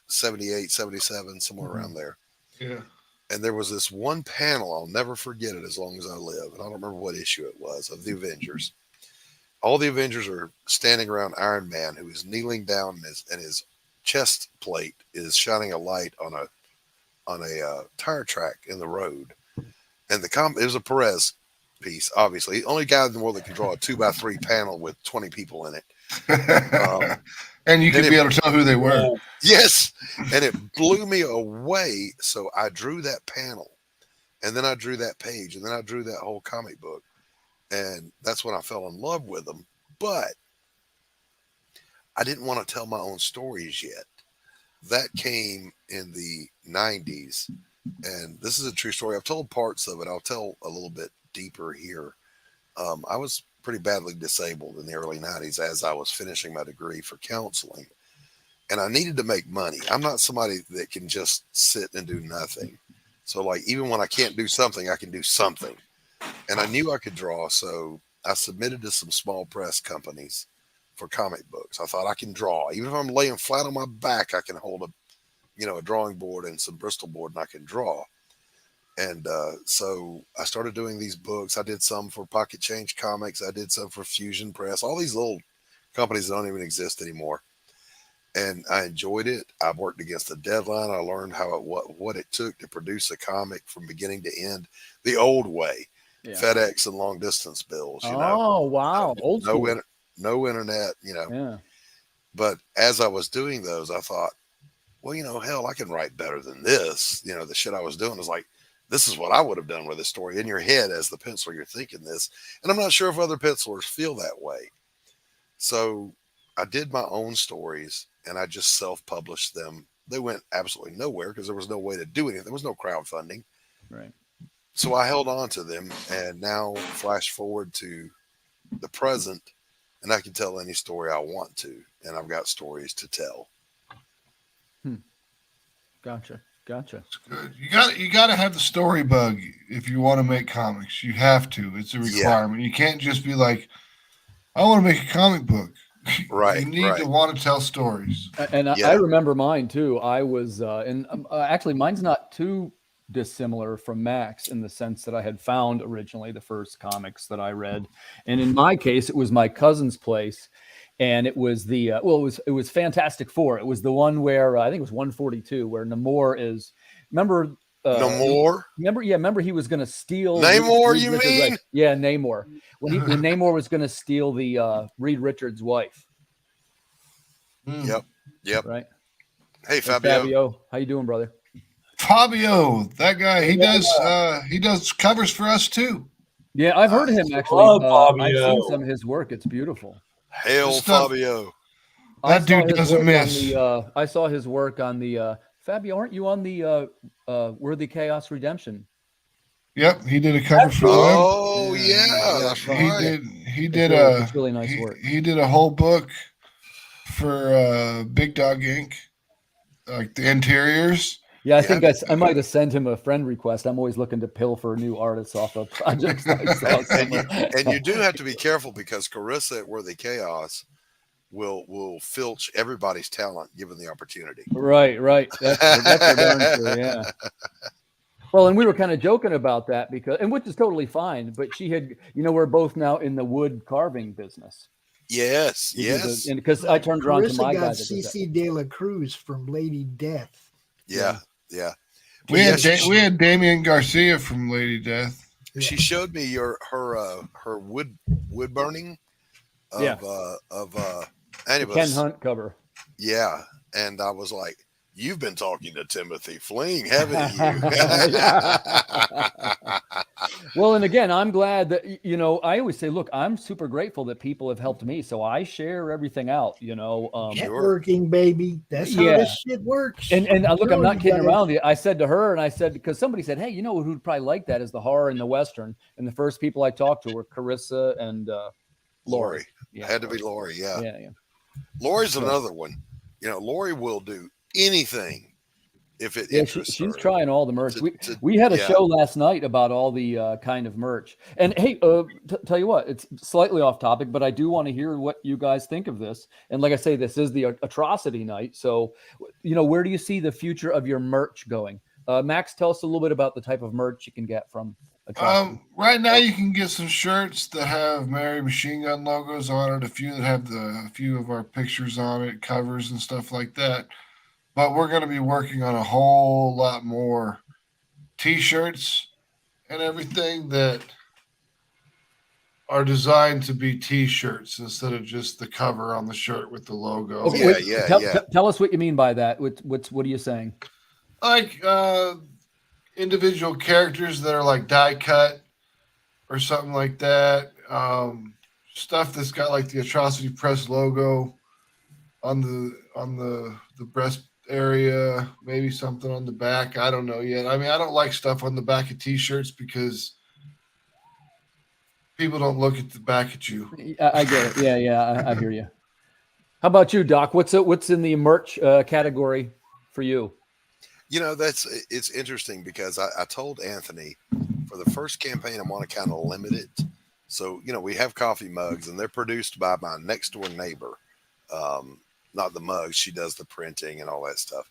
78, 77, somewhere around there. Yeah. And there was this one panel, I'll never forget it as long as I live. And I don't remember what issue it was, of the Avengers. All the Avengers are standing around Iron Man, who is kneeling down, and his chest plate is shining a light on a tire track in the road. And it was a Perez piece, obviously. The only guy in the world that can draw a 2x3 panel with 20 people in it. And you could be able to tell who they were. Yes. And it blew me away. So I drew that panel, and then I drew that page, and then I drew that whole comic book. And that's when I fell in love with them. But I didn't want to tell my own stories yet. That came in the 90s. And this is a true story. I've told parts of it. I'll tell a little bit deeper here. I was pretty badly disabled in the early 90s as I was finishing my degree for counseling. And I needed to make money. I'm not somebody that can just sit and do nothing. So like, even when I can't do something, I can do something. And I knew I could draw. So I submitted to some small press companies for comic books. I thought I can draw. Even if I'm laying flat on my back, I can hold a drawing board and some Bristol board and I can draw. And so I started doing these books. I did some for Pocket Change Comics. I did some for Fusion Press, all these little companies that don't even exist anymore. And I enjoyed it. I worked against the deadline. I learned what it took to produce a comic from beginning to end, the old way, FedEx and long distance bills. Oh, wow. Old school. No internet, Yeah. But as I was doing those, I thought, well, hell, I can write better than this. The shit I was doing was like, this is what I would have done with this story. In your head, as the penciler, you're thinking this. And I'm not sure if other pencilers feel that way. So I did my own stories and I just self-published them. They went absolutely nowhere because there was no way to do anything. There was no crowdfunding. Right. So I held on to them, and now flash forward to the present, and I can tell any story I want to, and I've got stories to tell. Gotcha. It's good. You got to have the story bug if you want to make comics. You have to. It's a requirement. You can't just be like, I want to make a comic book. Right. You need to want to tell stories. And I remember mine too. I was actually mine's not too dissimilar from Max in the sense that I had found originally the first comics that I read, and in my case, it was my cousin's place. And it was it was Fantastic Four. It was the one where I think it was 142, where Namor is. Remember Namor? Remember he was going to steal Namor. You mean? Yeah, Namor. When Namor was going to steal the Reed Richards' wife. Yep. Right. Hey, Fabio. How you doing, brother? Fabio, that guy. He does covers for us too. Yeah, I've heard of him actually. I've seen some of his work. It's beautiful. Hail, Fabio. That dude doesn't miss. I saw his work on the Fabio. Aren't you on the Worthy Chaos Redemption? Yep, he did a cover for them. Oh yeah, that's right. He did it's really nice work. He did a whole book for Big Dog Inc., like the interiors. Yeah, I think I might have sent him a friend request. I'm always looking to pilfer new artists off of projects. and you do have to be careful because Carissa at Worthy Chaos will filch everybody's talent given the opportunity. Right. That's for darn sure, yeah. Well, and we were kind of joking about that which is totally fine. But she had, we're both now in the wood carving business. Yes. And because I turned around to my guy. CC De La Cruz from Lady Death. Yeah. We had Damian Garcia from Lady Death. She showed me her wood burning of Anubis. Ken Hunt cover. Yeah, and I was like, "You've been talking to Timothy Fling, haven't you?" Well, and again, I'm glad that I always say, look, I'm super grateful that people have helped me, so I share everything out. Networking, baby. That's how this shit works. And look, I'm not kidding around. I said to her, and I said because somebody said, hey, who'd probably like that is the horror and the Western. And the first people I talked to were Carissa and Laurie. Yeah, had to be Laurie. Yeah. Laurie's another one. Laurie will do anything if it interests she's her. Trying all the merch. We had a show last night about all the kind of merch. And hey, tell you what, it's slightly off topic, but I do want to hear what you guys think of this. And like I say, this is the Atrocity night. So, where do you see the future of your merch going? Max, tell us a little bit about the type of merch you can get from Atrocity. Right now you can get some shirts that have Mary Machine Gun logos on it, a few that have a few of our pictures on it, covers and stuff like that. But we're going to be working on a whole lot more T-shirts and everything that are designed to be T-shirts instead of just the cover on the shirt with the logo. Okay, tell us what you mean by that. What are you saying? Like individual characters that are like die cut or something like that. Stuff that's got like the Atrocity Press logo on the breast area, maybe something on the back. I don't know yet. I mean, I don't like stuff on the back of T-shirts because people don't look at the back at you. I get it. Yeah, I hear you. How about you, Doc? What's in the merch category for you? it's interesting because I told Anthony for the first campaign I want to kind of limit it. So we have coffee mugs and they're produced by my next door neighbor. Not the mugs, she does the printing and all that stuff.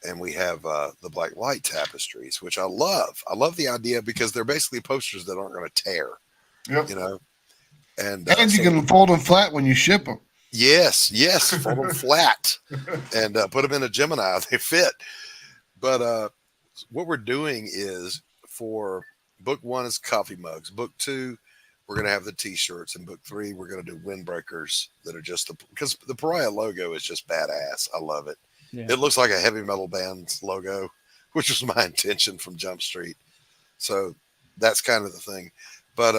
And we have the black light tapestries, which I love. I love the idea because they're basically posters that aren't going to tear. Yep. And you can fold them flat when you ship them. Yes, fold them flat and put them in a Gemini. They fit. But what we're doing is for book 1 is coffee mugs. Book 2, we're going to have the T-shirts. And book 3, we're going to do windbreakers that are just because the Pariah logo is just badass. I love it. Yeah. It looks like a heavy metal band's logo, which was my intention from Jump Street. So that's kind of the thing. But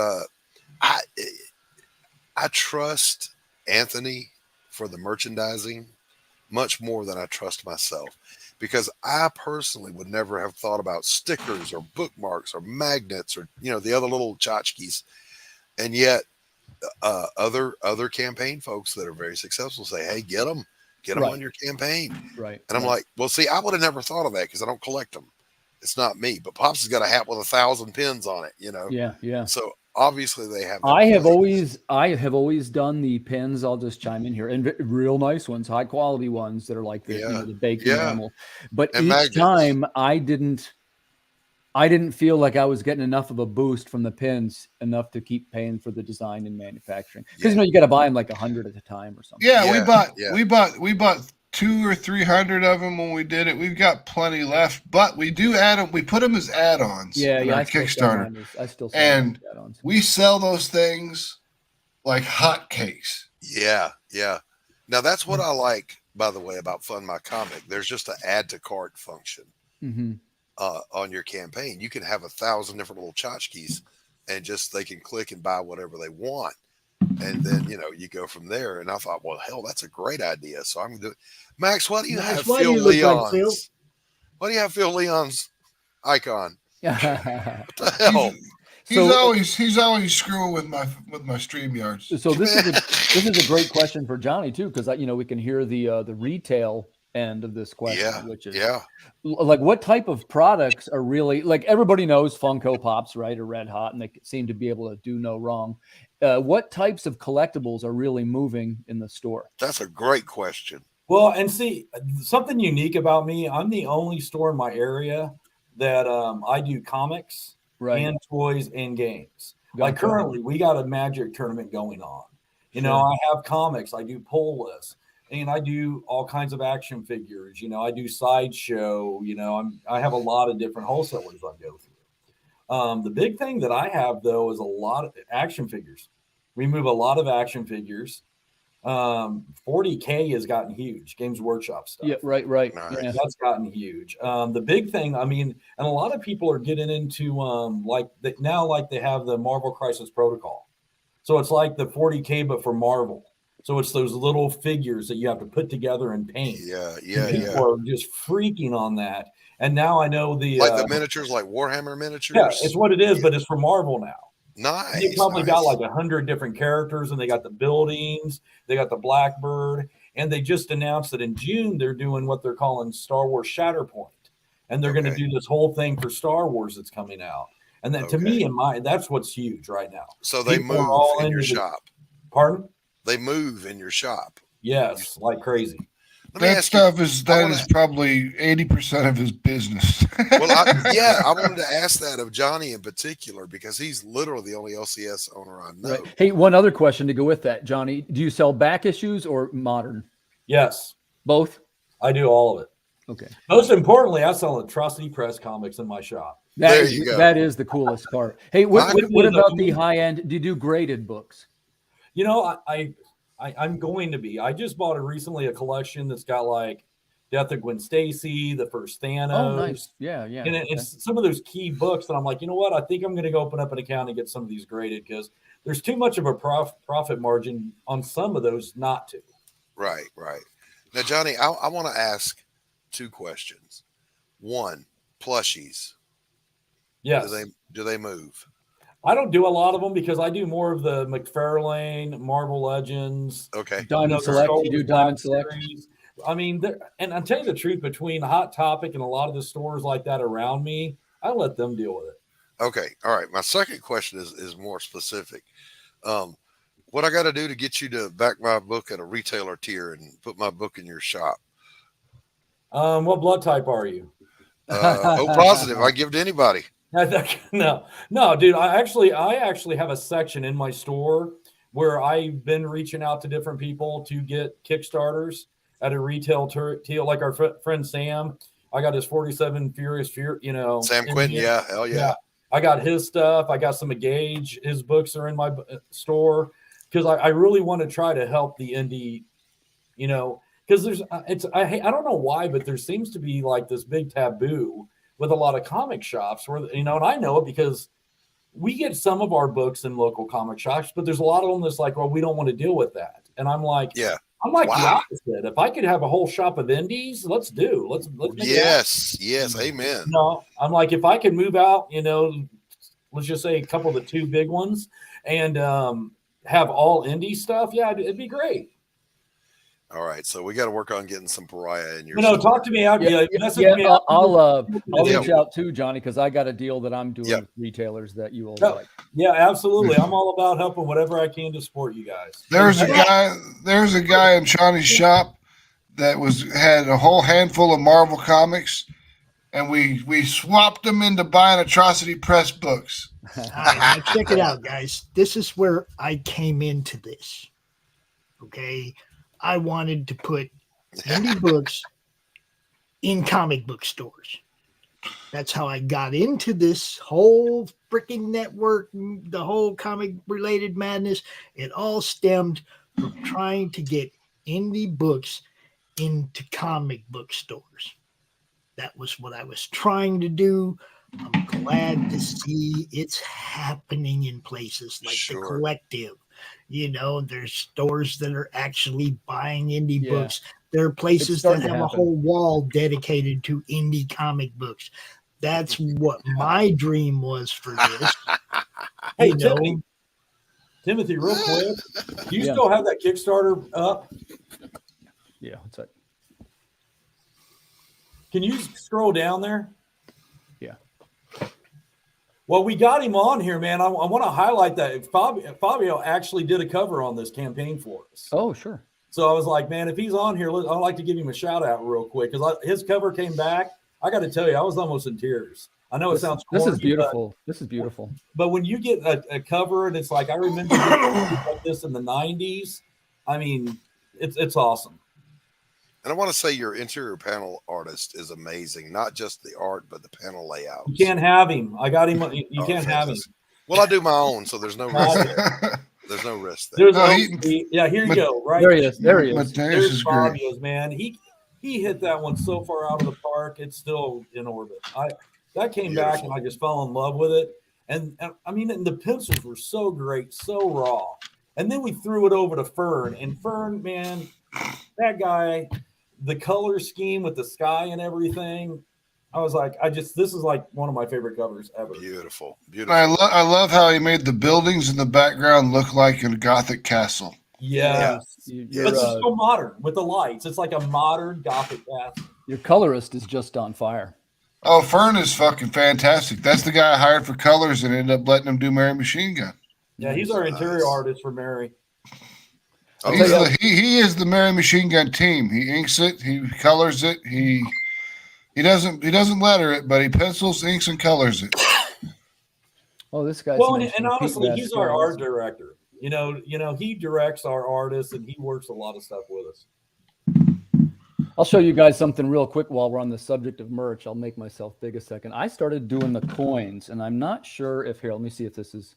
I trust Anthony for the merchandising much more than I trust myself, because I personally would never have thought about stickers or bookmarks or magnets or the other little tchotchkes, and yet other campaign folks that are very successful say, hey, get them right on your campaign, right? And I'm like, well, see, I would have never thought of that because I don't collect them. It's not me, but Pops has got a hat with 1,000 pins on it, Yeah. So obviously they have. I have always done the pins. I'll just chime in here, and real nice ones, high quality ones that are like the the baked enamel. But and each magnets. Time I didn't feel like I was getting enough of a boost from the pins enough to keep paying for the design and manufacturing, because you got to buy them like 100 at a time or something. We bought 200 or 300 of them when we did it. We've got plenty left, but we do add them. We put them as add-ons. Yeah. Our Kickstarter. I still sell add-ons. We sell those things like hotcakes. Yeah. Now that's what I like, by the way, about Fund My Comic. There's just an add to cart function on your campaign. You can have 1,000 different little tchotchkes, and they can click and buy whatever they want. And then, you go from there. And I thought, well, hell, that's a great idea. So I'm going to do it. Max, why do you have Phil Leon's? Why do you have Phil Leon's icon? What the hell? He's always screwing with my StreamYards. So this is a great question for Johnny too, because we can hear the retail end of this question, which is like, what type of products are really, like, everybody knows Funko Pops, right, are red hot and they seem to be able to do no wrong. What types of collectibles are really moving in the store? That's a great question. Well, and see, something unique about me, I'm the only store in my area that I do comics and toys and games. Like currently, we got a Magic tournament going on. I have comics, I do pull lists, and I do all kinds of action figures. I do Sideshow. I have a lot of different wholesalers I go through. The big thing that I have, though, is a lot of action figures. We move a lot of action figures. 40K has gotten huge. Games Workshop stuff. Yeah, right. Nice. Yeah, that's gotten huge. The big thing, and a lot of people are getting into like they have the Marvel Crisis Protocol. So it's like the 40K, but for Marvel. So it's those little figures that you have to put together and paint. Yeah. People are just freaking on that. And now I know the miniatures, like Warhammer miniatures. Yeah, it's what it is, but it's for Marvel now. Nice. They probably got like 100 different characters, and they got the buildings, they got the Blackbird, and they just announced that in June they're doing what they're calling Star Wars Shatterpoint, and they're going to do this whole thing for Star Wars that's coming out. And then to me, that's what's huge right now. So they move in your shop. Pardon? They move in your shop. Yes, like crazy. That is probably 80% of his business. Well, I wanted to ask that of Johnny in particular, because he's literally the only LCS owner I know. Right. Hey, one other question to go with that, Johnny. Do you sell back issues or modern? Yes. Both? I do all of it. Okay. Most importantly, I sell Atrocity Press comics in my shop. There you go. That is the coolest part. Hey, what about the high end? Do you do graded books? I'm going to be. I just bought recently a collection that's got like Death of Gwen Stacy, the first Thanos. Oh, nice. Yeah. And it's some of those key books that I'm like, you know what? I think I'm going to go open up an account and get some of these graded, because there's too much of a profit margin on some of those not to. Right. Now, Johnny, I want to ask 2 questions. One, plushies. Yes. Do they move? I don't do a lot of them because I do more of the McFarlane, Marvel Legends. Okay. Diamond Select. You do Diamond Select. I mean, and I'll tell you the truth, between Hot Topic and a lot of the stores like that around me, I let them deal with it. Okay. All right. My second question is more specific. What I got to do to get you to back my book at a retailer tier and put my book in your shop? What blood type are you? O positive. I give it to anybody. No, dude. I actually have a section in my store where I've been reaching out to different people to get Kickstarters at a retail deal, like our friend Sam. I got his 47 Furious Fear, Sam Quinton, yeah, hell yeah. I got his stuff. I got some of Gage. His books are in my store because I really want to try to help the indie, because I don't know why, but there seems to be like this big taboo with a lot of comic shops where, and I know it because we get some of our books in local comic shops, but there's a lot of them that's like, well, we don't want to deal with that. And I'm like, yeah. I'm like wow. the opposite. If I could have a whole shop of indies, let's make yes, amen. No, I'm like, if I could move out, let's just say a couple of the two big ones and have all indie stuff, yeah, it'd be great. All right, so we got to work on getting some Pariah in your. Talk to me out. I'll reach out too, Johnny, because I got a deal that I'm doing with retailers that you will like. Yeah, absolutely. I'm all about helping whatever I can to support you guys. There's a guy in Johnny's shop that had a whole handful of Marvel comics, and we swapped them into buying Atrocity Press books. Now check it out, guys. This is where I came into this. Okay. I wanted to put indie books in comic book stores. That's how I got into this whole freaking network, the whole comic related madness. It all stemmed from trying to get indie books into comic book stores. That was what I was trying to do. I'm glad to see it's happening in places like the Collective. There's stores that are actually buying indie books. There are places that have a whole wall dedicated to indie comic books. That's what my dream was for this. Hey, Timothy, real quick, do you still have that Kickstarter up? Yeah, what's that? Can you scroll down there? Yeah. Well, we got him on here, man. I want to highlight that Fabio actually did a cover on this campaign for us. Oh, sure. So I was like, man, if he's on here, I'd like to give him a shout out real quick because his cover came back. I got to tell you, I was almost in tears. I know it sounds corny, this is beautiful. This is beautiful. But when you get a cover and it's like, I remember like this in the 90s. I mean, it's awesome. And I want to say your interior panel artist is amazing. Not just the art, but the panel layout. You can't have him. I got him. You can't have him. Well, I do my own, so there's no risk there. There's no risk there. Here you go. Right there he is. There he is. There's Fabio's, man. He hit that one so far out of the park. It's still in orbit. That came back, and I just fell in love with it. And I mean, and the pencils were so great, so raw. And then we threw it over to Fern, and Fern, man, that guy. The color scheme with the sky and everything, I was like, this is like one of my favorite covers ever. Beautiful. I love how he made the buildings in the background look like a Gothic castle. Yeah. It's so modern with the lights. It's like a modern Gothic castle. Your colorist is just on fire. Oh, Fern is fucking fantastic. That's the guy I hired for colors and ended up letting him do Mary Machine Gun. Yeah, he's our interior artist for Mary. He is the Mary Machine Gun team. He inks it, he colors it, he doesn't letter it, but he pencils, inks, and colors it. Oh, this guy's and honestly, he's our art director. He directs our artists and he works a lot of stuff with us. I'll show you guys something real quick while we're on the subject of merch. I'll make myself big a second. I started doing the coins, and I'm not sure if here. Let me see if this is.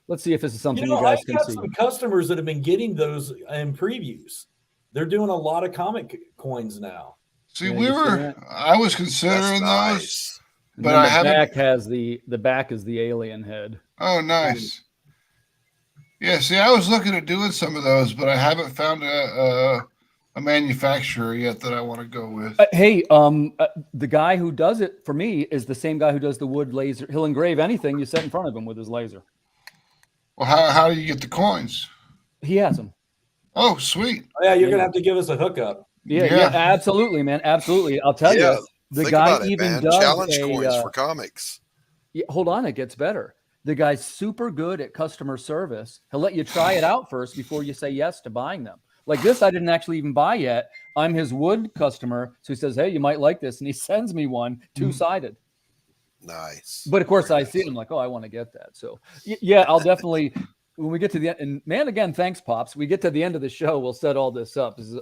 Let's see if this is something you guys can see. I've got some customers that have been getting those in previews. They're doing a lot of comic coins now. See, I was considering those, but I haven't. The back is the alien head. Oh, nice. Yeah, see, I was looking at doing some of those, but I haven't found a manufacturer yet that I want to go with. The guy who does it for me is the same guy who does the wood laser. He'll engrave anything you set in front of him with his laser. Well, how do you get the coins? He has them. Oh, sweet. Oh, yeah, you're going to have to give us a hookup. Yeah, absolutely, man. Absolutely. I'll tell you, the guy even does challenge coins for comics. Yeah, hold on, it gets better. The guy's super good at customer service. He'll let you try it out first before you say yes to buying them. Like this, I didn't actually even buy yet. I'm his wood customer. So he says, hey, you might like this. And he sends me one two-sided. Nice. But of course, I see it. I'm like, oh, I want to get that. So yeah, I'll definitely, when we get to the end, and man, again, thanks, Pops. We get to the end of the show, we'll set all this up. This is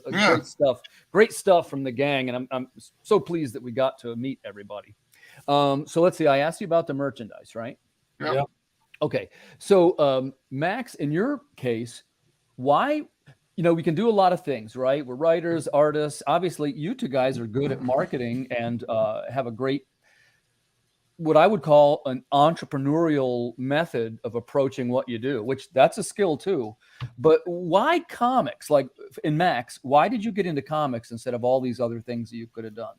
great stuff from the gang. And I'm so pleased that we got to meet everybody. So let's see. I asked you about the merchandise, right? Yeah. Okay. So Max, in your case, why, we can do a lot of things, right? We're writers, artists. Obviously, you two guys are good at marketing and have a great, what I would call an entrepreneurial method of approaching what you do, which that's a skill too. But why comics? Like in Max, why did you get into comics instead of all these other things that you could have done?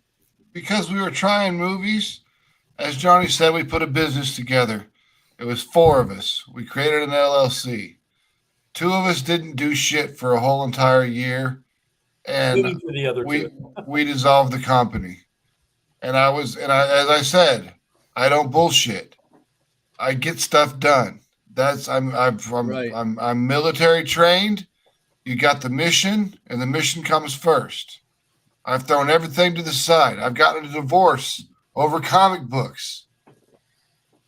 Because we were trying movies. As Johnny said, we put a business together. It was 4 of us. We created an LLC. 2 of us didn't do shit for a whole entire year. And we dissolved the company. And as I said, I don't bullshit. I get stuff done. I'm military trained. You got the mission, and the mission comes first. I've thrown everything to the side. I've gotten a divorce over comic books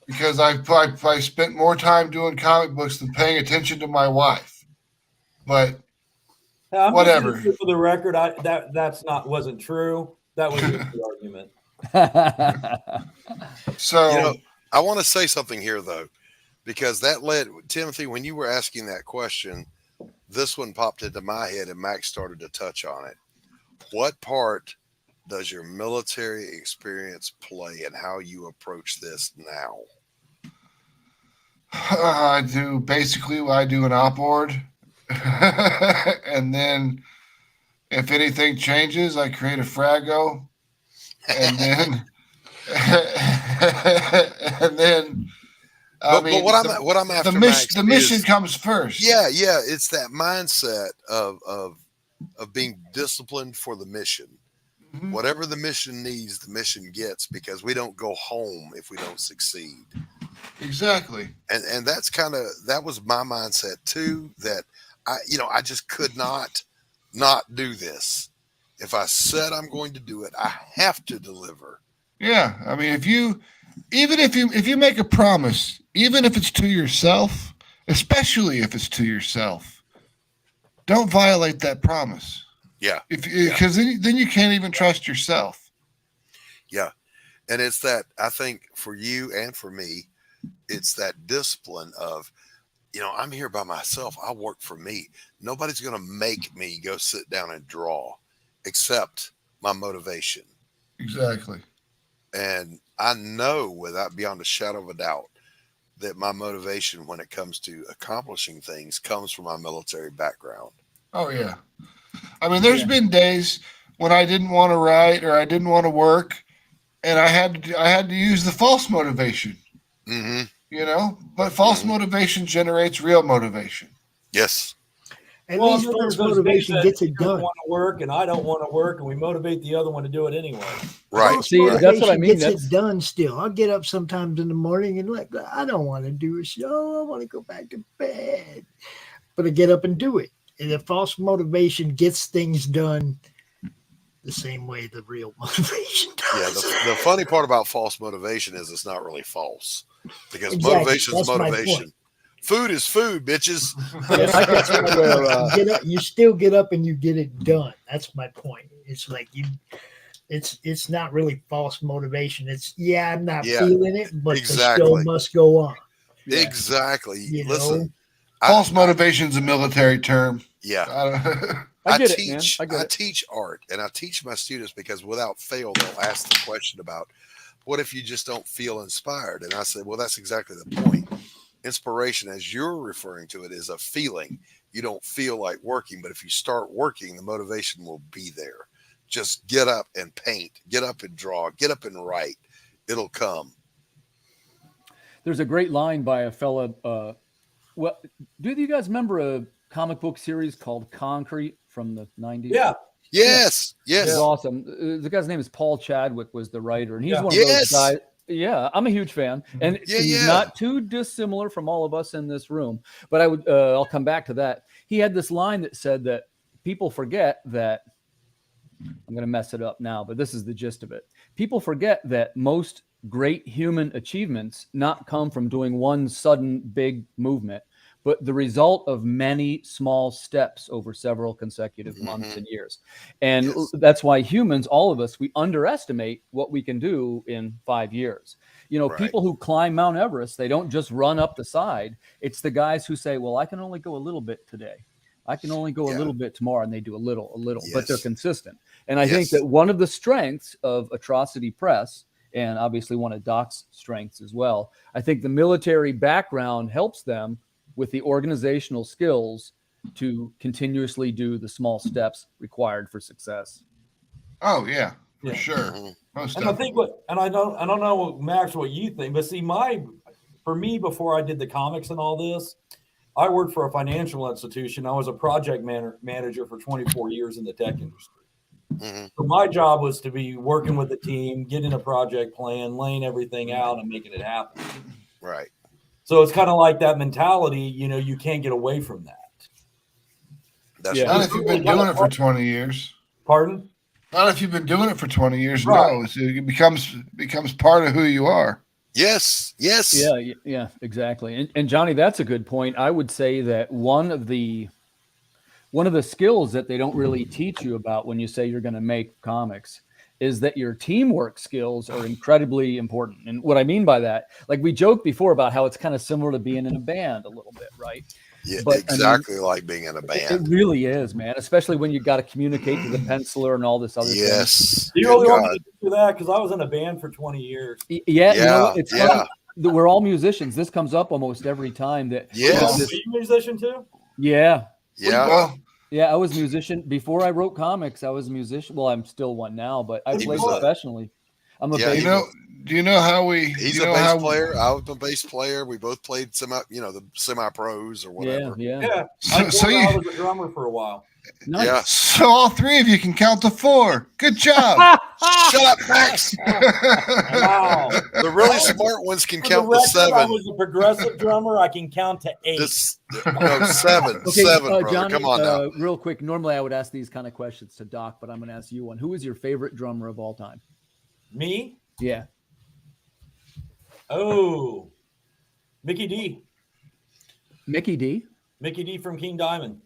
because I spent more time doing comic books than paying attention to my wife. But whatever. For the record, wasn't true. That was just the argument. So I want to say something here though, because that led Timothy, when you were asking that question, this one popped into my head and Max started to touch on it. What part does your military experience play in how you approach this now? I do an op board. And then if anything changes, I create a frago. And then but what I'm after, the mission comes first. Yeah, it's that mindset of being disciplined for the mission. Mm-hmm. Whatever the mission needs, the mission gets, because we don't go home if we don't succeed. Exactly. And that's that was my mindset too, that I just could not do this. If I said I'm going to do it, I have to deliver. Yeah. I mean, if you make a promise, even if it's to yourself, especially if it's to yourself, don't violate that promise. Yeah. Because then you can't even trust yourself. Yeah. And it's that, I think for you and for me, it's that discipline of, I'm here by myself. I work for me. Nobody's going to make me go sit down and draw except my motivation. Exactly. And I know beyond a shadow of a doubt that my motivation when it comes to accomplishing things comes from my military background. Oh, yeah. I mean, there's been days when I didn't want to write or I didn't want to work, and I had to use the false motivation. Mm-hmm. But false motivation generates real motivation. Yes. At least false motivation gets it done. Want to work, and I don't want to work, and we motivate the other one to do it anyway. Right. See, that's what I mean. Gets it done still. I'll get up sometimes in the morning and I don't want to do a show. I want to go back to bed, but I get up and do it. And the false motivation gets things done the same way the real motivation does. Yeah, the funny part about false motivation is it's not really false, because motivation is motivation. Food is food, bitches. You still get up and you get it done. That's my point. It's like it's not really false motivation. It's I'm not feeling it, but the show must go on. Yeah. Exactly. Listen. False motivation is a military term. Yeah. I teach art, and I teach my students because without fail, they'll ask the question about, what if you just don't feel inspired? And I said, well, that's exactly the point. Inspiration, as you're referring to it, is a feeling. You don't feel like working, but if you start working, the motivation will be there. Just get up and paint, get up and draw, get up and write. It'll come. There's a great line by a fella. Do you guys remember a comic book series called Concrete from the 90s? Yeah. Yes, yes. It's awesome. The guy's name is Paul Chadwick, was the writer, and he's one of Yes. those guys. Yeah, I'm a huge fan, and he's not too dissimilar from all of us in this room. But I'll come back to that. He had this line that said that people forget that. I'm going to mess it up now, but this is the gist of it. People forget that most great human achievements not come from doing one sudden big movement, but the result of many small steps over several consecutive months and years. And that's why humans, all of us, we underestimate what we can do in 5 years. You know, people who climb Mount Everest, they don't just run up the side. It's the guys who say, well, I can only go a little bit today. I can only go a little bit tomorrow, and they do a little, but they're consistent. And I think that one of the strengths of Atrocity Press, and obviously one of Doc's strengths as well, I think the military background helps them with the organizational skills to continuously do the small steps required for success. Oh yeah, for sure. Most and I think I don't know, Max, what you think, but see, for me, before I did the comics and all this, I worked for a financial institution. I was a project manager for 24 years in the tech industry. So my job was to be working with the team, getting a project plan, laying everything out, and making it happen. Right. So it's kind of like that mentality, you know, you can't get away from that. That's Not if you've been doing it for 20 years. Pardon? Not if you've been doing it for 20 years. Right. No, it becomes part of who you are. Yes. Yeah, exactly. And Johnny, that's a good point. I would say that one of the skills that they don't really teach you about when you say you're going to make comics is that your teamwork skills are incredibly important. And what I mean by that, like we joked before about how it's kind of similar to being in a band a little bit, right? Yeah, but, exactly, I mean, like being in a band. It really is, man. Especially when you got to communicate to the penciler and all this other stuff. You really want to do that? Because I was in a band for 20 years. Yeah. You know, it's funny. We're all musicians. This comes up almost every time. That Are you a musician too? Yeah. Yeah. Yeah, I was a musician before I wrote comics. I was a musician. Well, I'm still one now, but I played professionally. I'm a bass. Do you know how He's a bass player. I was a bass player. We both played the semi-pros or whatever. Yeah. I was a drummer for a while. Nice. Yeah. So all three of you can count to 4. Good job. Shut up, Max. Wow. The really smart ones can count to 7. I was a progressive drummer. I can count to 8. No, 7. Okay, 7, brother. Johnny, come on now. Real quick. Normally, I would ask these kind of questions to Doc, but I'm going to ask you one. Who is your favorite drummer of all time? Me? Yeah. Oh, Mickey D. Mickey D? Mickey D from King Diamond.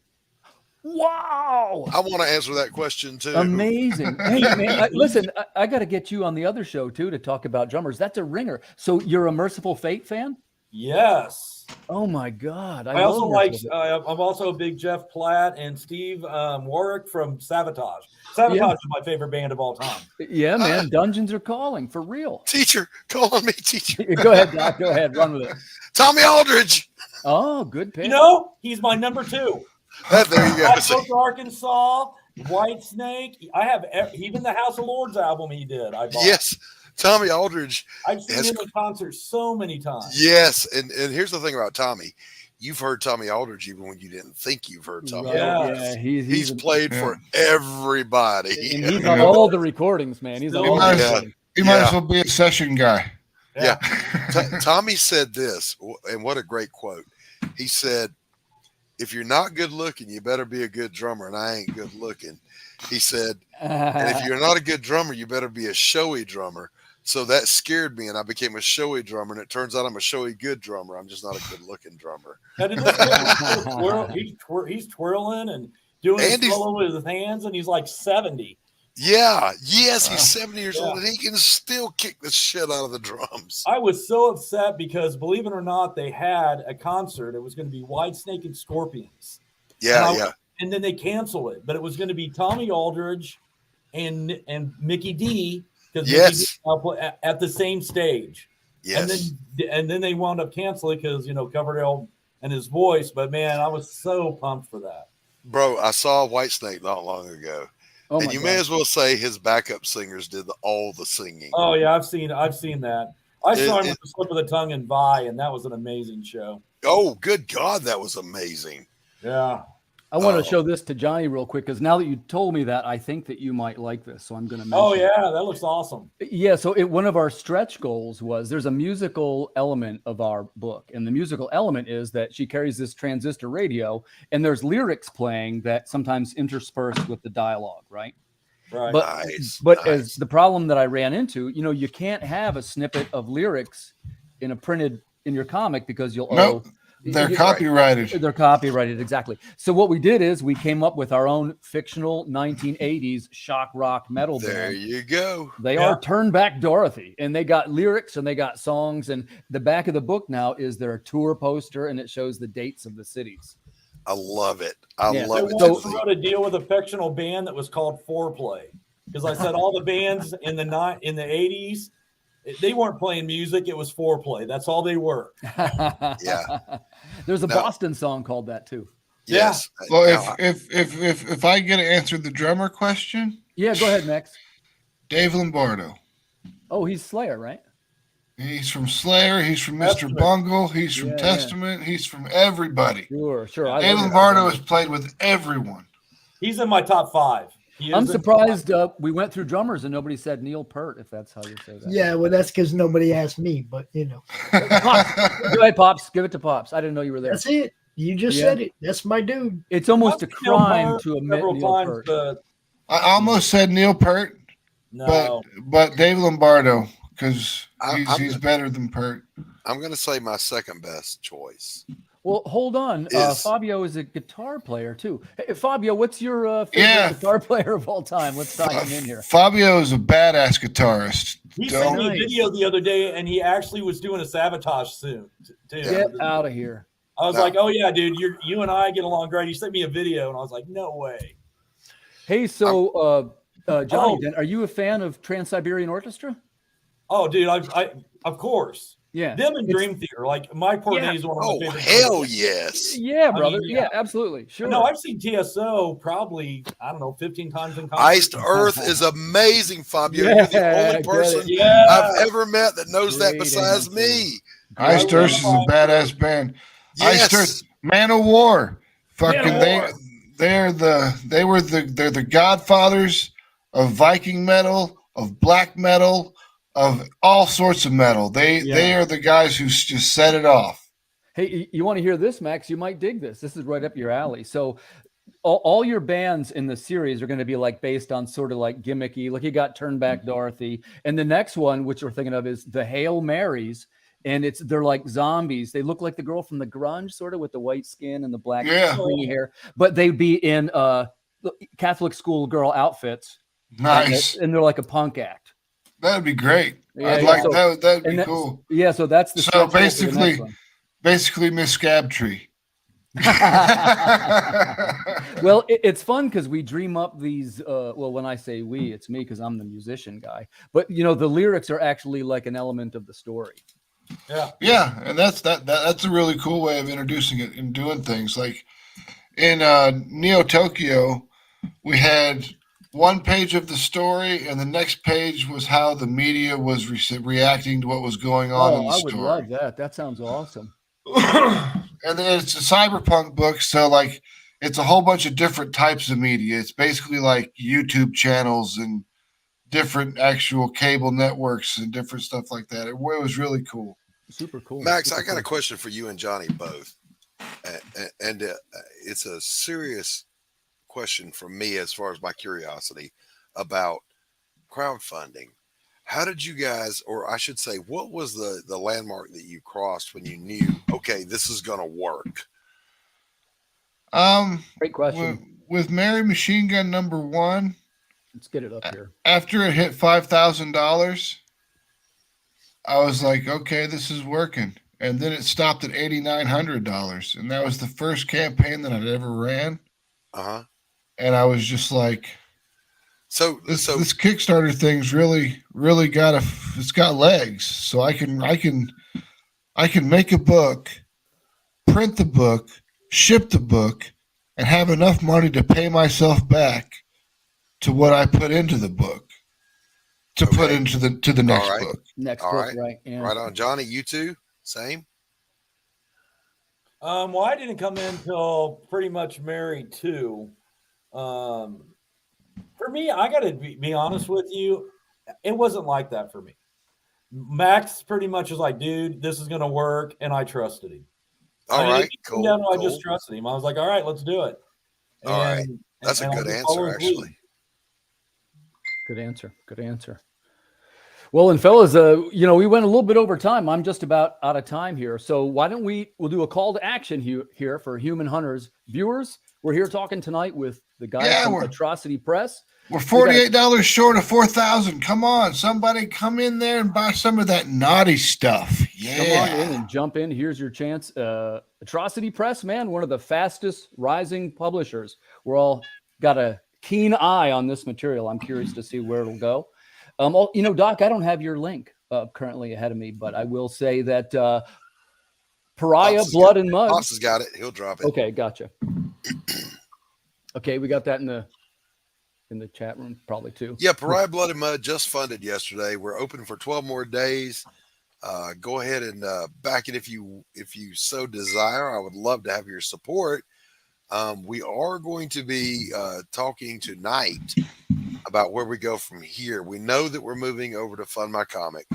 Wow. I want to answer that question too. Amazing. Hey, man, listen, I got to get you on the other show too to talk about drummers. That's a ringer. So you're a Merciful Fate fan? Yes. Oh my God. I also like, I'm also a big Jeff Platt and Steve Warwick from Sabotage. Sabotage is my favorite band of all time. Yeah, man. Dungeons are calling for real. Teacher, call on me, teacher. Go ahead, Doc. Go ahead. Run with it. Tommy Aldridge. Oh, good pick. You know, he's my number 2. There you go. Arkansas, White Snake. I have even the House of Lords album he did. I bought. Yes, Tommy Aldridge. I've seen him in concert so many times. Yes, and here's the thing about Tommy. You've heard Tommy Aldridge even when you didn't think you've heard Tommy Aldridge. Yeah, he's played for everybody. And he's on all the recordings, man. He's on all the recordings. He might as well be a session guy. Yeah. Tommy said this, and what a great quote. He said, if you're not good looking, you better be a good drummer, and I ain't good looking. He said, and if you're not a good drummer, you better be a showy drummer. So that scared me, and I became a showy drummer, and it turns out I'm a showy good drummer. I'm just not a good looking drummer. He's twirling and doing his solo with his hands, and he's like 70. Yeah. Yes, he's 70 years old, and he can still kick the shit out of the drums. I was so upset because, believe it or not, they had a concert. It was going to be Whitesnake and Scorpions. Yeah. And then they canceled it. But it was going to be Tommy Aldridge and Mickey D. Because at the same stage. Yes. And then they wound up canceling because, Coverdale and his voice. But, man, I was so pumped for that. Bro, I saw Whitesnake not long ago. Oh, and you may as well say his backup singers did all the singing. Oh yeah, I've seen that. I saw him with the Slip of the Tongue and Vi, and that was an amazing show. Oh, good God, that was amazing. Yeah. I want to show this to Johnny real quick because now that you told me that, I think that you might like this. So I'm going to mention. Oh yeah, that looks awesome. Yeah. So one of our stretch goals was there's a musical element of our book, and the musical element is that she carries this transistor radio, and there's lyrics playing that sometimes interspersed with the dialogue, right? Right. But as the problem that I ran into, you can't have a snippet of lyrics in your comic because you'll owe. They're copyrighted. They're copyrighted, exactly. So what we did is we came up with our own fictional 1980s shock rock metal band. There you go. They are Turn Back Dorothy, and they got lyrics and they got songs. And the back of the book now is their tour poster, and it shows the dates of the cities. I love it. I love it. I wrote a deal with a fictional band that was called Foreplay because I said all the bands in the 80s. They weren't playing music. It was foreplay. That's all they were. Yeah. There's a Boston song called that too. Yes. Yeah. Well, if I get to answer the drummer question. Yeah, go ahead, Max. Dave Lombardo. Oh, he's Slayer, right? He's from Slayer. He's from Mr. Bungle. He's from Testament. He's from everybody. Sure. Dave Lombardo has played with everyone. He's in my top 5. I'm surprised we went through drummers and nobody said Neil Peart, if that's how you say that. Yeah, well, that's because nobody asked me, but Pops. Go ahead, Pops. Give it to Pops. I didn't know you were there. That's it. You just said it. That's my dude. It's almost a crime to admit Neil Peart. I almost said Neil Peart, but Dave Lombardo, because he's better than Peart. I'm going to say my second best choice. Well, hold on. Fabio is a guitar player too. Hey, Fabio, what's your favorite guitar player of all time? Let's dive him in here. Fabio is a badass guitarist. He sent me a video the other day, and he actually was doing a Sabotage suit. Get out of here. I was like, "Oh yeah, dude, you and I get along great." He sent me a video, and I was like, "No way." Hey, so Johnny, then, are you a fan of Trans-Siberian Orchestra? Oh, dude, I of course. Yeah, them in Dream Theater. Like my poor is one of my favorite. Hell yes. Yeah, brother. Yeah, absolutely. Sure. No, I've seen TSO probably 15 times in concert. Iced Earth is amazing, Fabio. You're the only person I've ever met that knows that besides me. Iced Earth is a badass band. Yes. Iced Earth, Man of War. They're the godfathers of Viking metal, of black metal, of all sorts of metal. They are the guys who just set it off. Hey, you want to hear this, Max? You might dig this. This is right up your alley. So all your bands in the series are going to be like based on sort of like gimmicky, like you got Turn Back Dorothy. And the next one, which we're thinking of, is the Hail Marys. And they're like zombies. They look like the girl from the grunge, sort of with the white skin and the black stringy hair. But they'd be in Catholic schoolgirl outfits. Nice. And they're like a punk act. That'd be great. Yeah, that'd be cool. Yeah, so that's the basically Miss Scabtree. Well, it's fun because we dream up these. When I say we, it's me because I'm the musician guy. But the lyrics are actually like an element of the story. Yeah, and that's a really cool way of introducing it and doing things. Like in Neo Tokyo, we had one page of the story, and the next page was how the media was reacting to what was going on in the story. I would love that. That sounds awesome. And then it's a cyberpunk book, so like it's a whole bunch of different types of media. It's basically like YouTube channels and different actual cable networks and different stuff like that. It was really cool. Super cool. Max, I got a question for you and Johnny both. And it's a serious question from me as far as my curiosity about crowdfunding. How did you guys, or I should say, what was the landmark that you crossed when you knew, okay, this is going to work? Great question. With Mary Machine Gun #1, let's get it up here. After it hit $5,000, I was like, okay, this is working. And then it stopped at $8,900, and that was the first campaign that I'd ever ran. And I was just like, so this Kickstarter thing's really it's got legs. So I can make a book, print the book, ship the book, and have enough money to pay myself back to what I put into the book to put into the next book. Next book, right? Yeah. Right on, Johnny. You too, same. Well, I didn't come in till pretty much married too. For me, I got to be honest with you, it wasn't like that for me. Max pretty much was like, dude, this is going to work, and I trusted him. All right, cool. I just trusted him. I was like, all right, let's do it. All right, that's a good answer, actually. Good answer. Good answer. Well, and fellas, we went a little bit over time. I'm just about out of time here. So why don't we'll do a call to action here for Human Hunters viewers. We're here talking tonight with the guys from Atrocity Press. We're $48 short of 4,000. Come on, somebody come in there and buy some of that naughty stuff. Yeah. Come on in and jump in. Here's your chance. Atrocity Press, man, one of the fastest rising publishers. We're all got a keen eye on this material. I'm curious to see where it'll go. Doc, I don't have your link currently ahead of me, but I will say that Pariah, Blood and Mud. Boss has got it. He'll drop it. Okay, gotcha. Okay, we got that in the chat room probably too. Yeah, Pariah, Blood and Mud just funded yesterday. We're open for 12 more days. Go ahead and back it if you so desire. I would love to have your support. We are going to be talking tonight about where we go from here. We know that we're moving over to Fund My Comic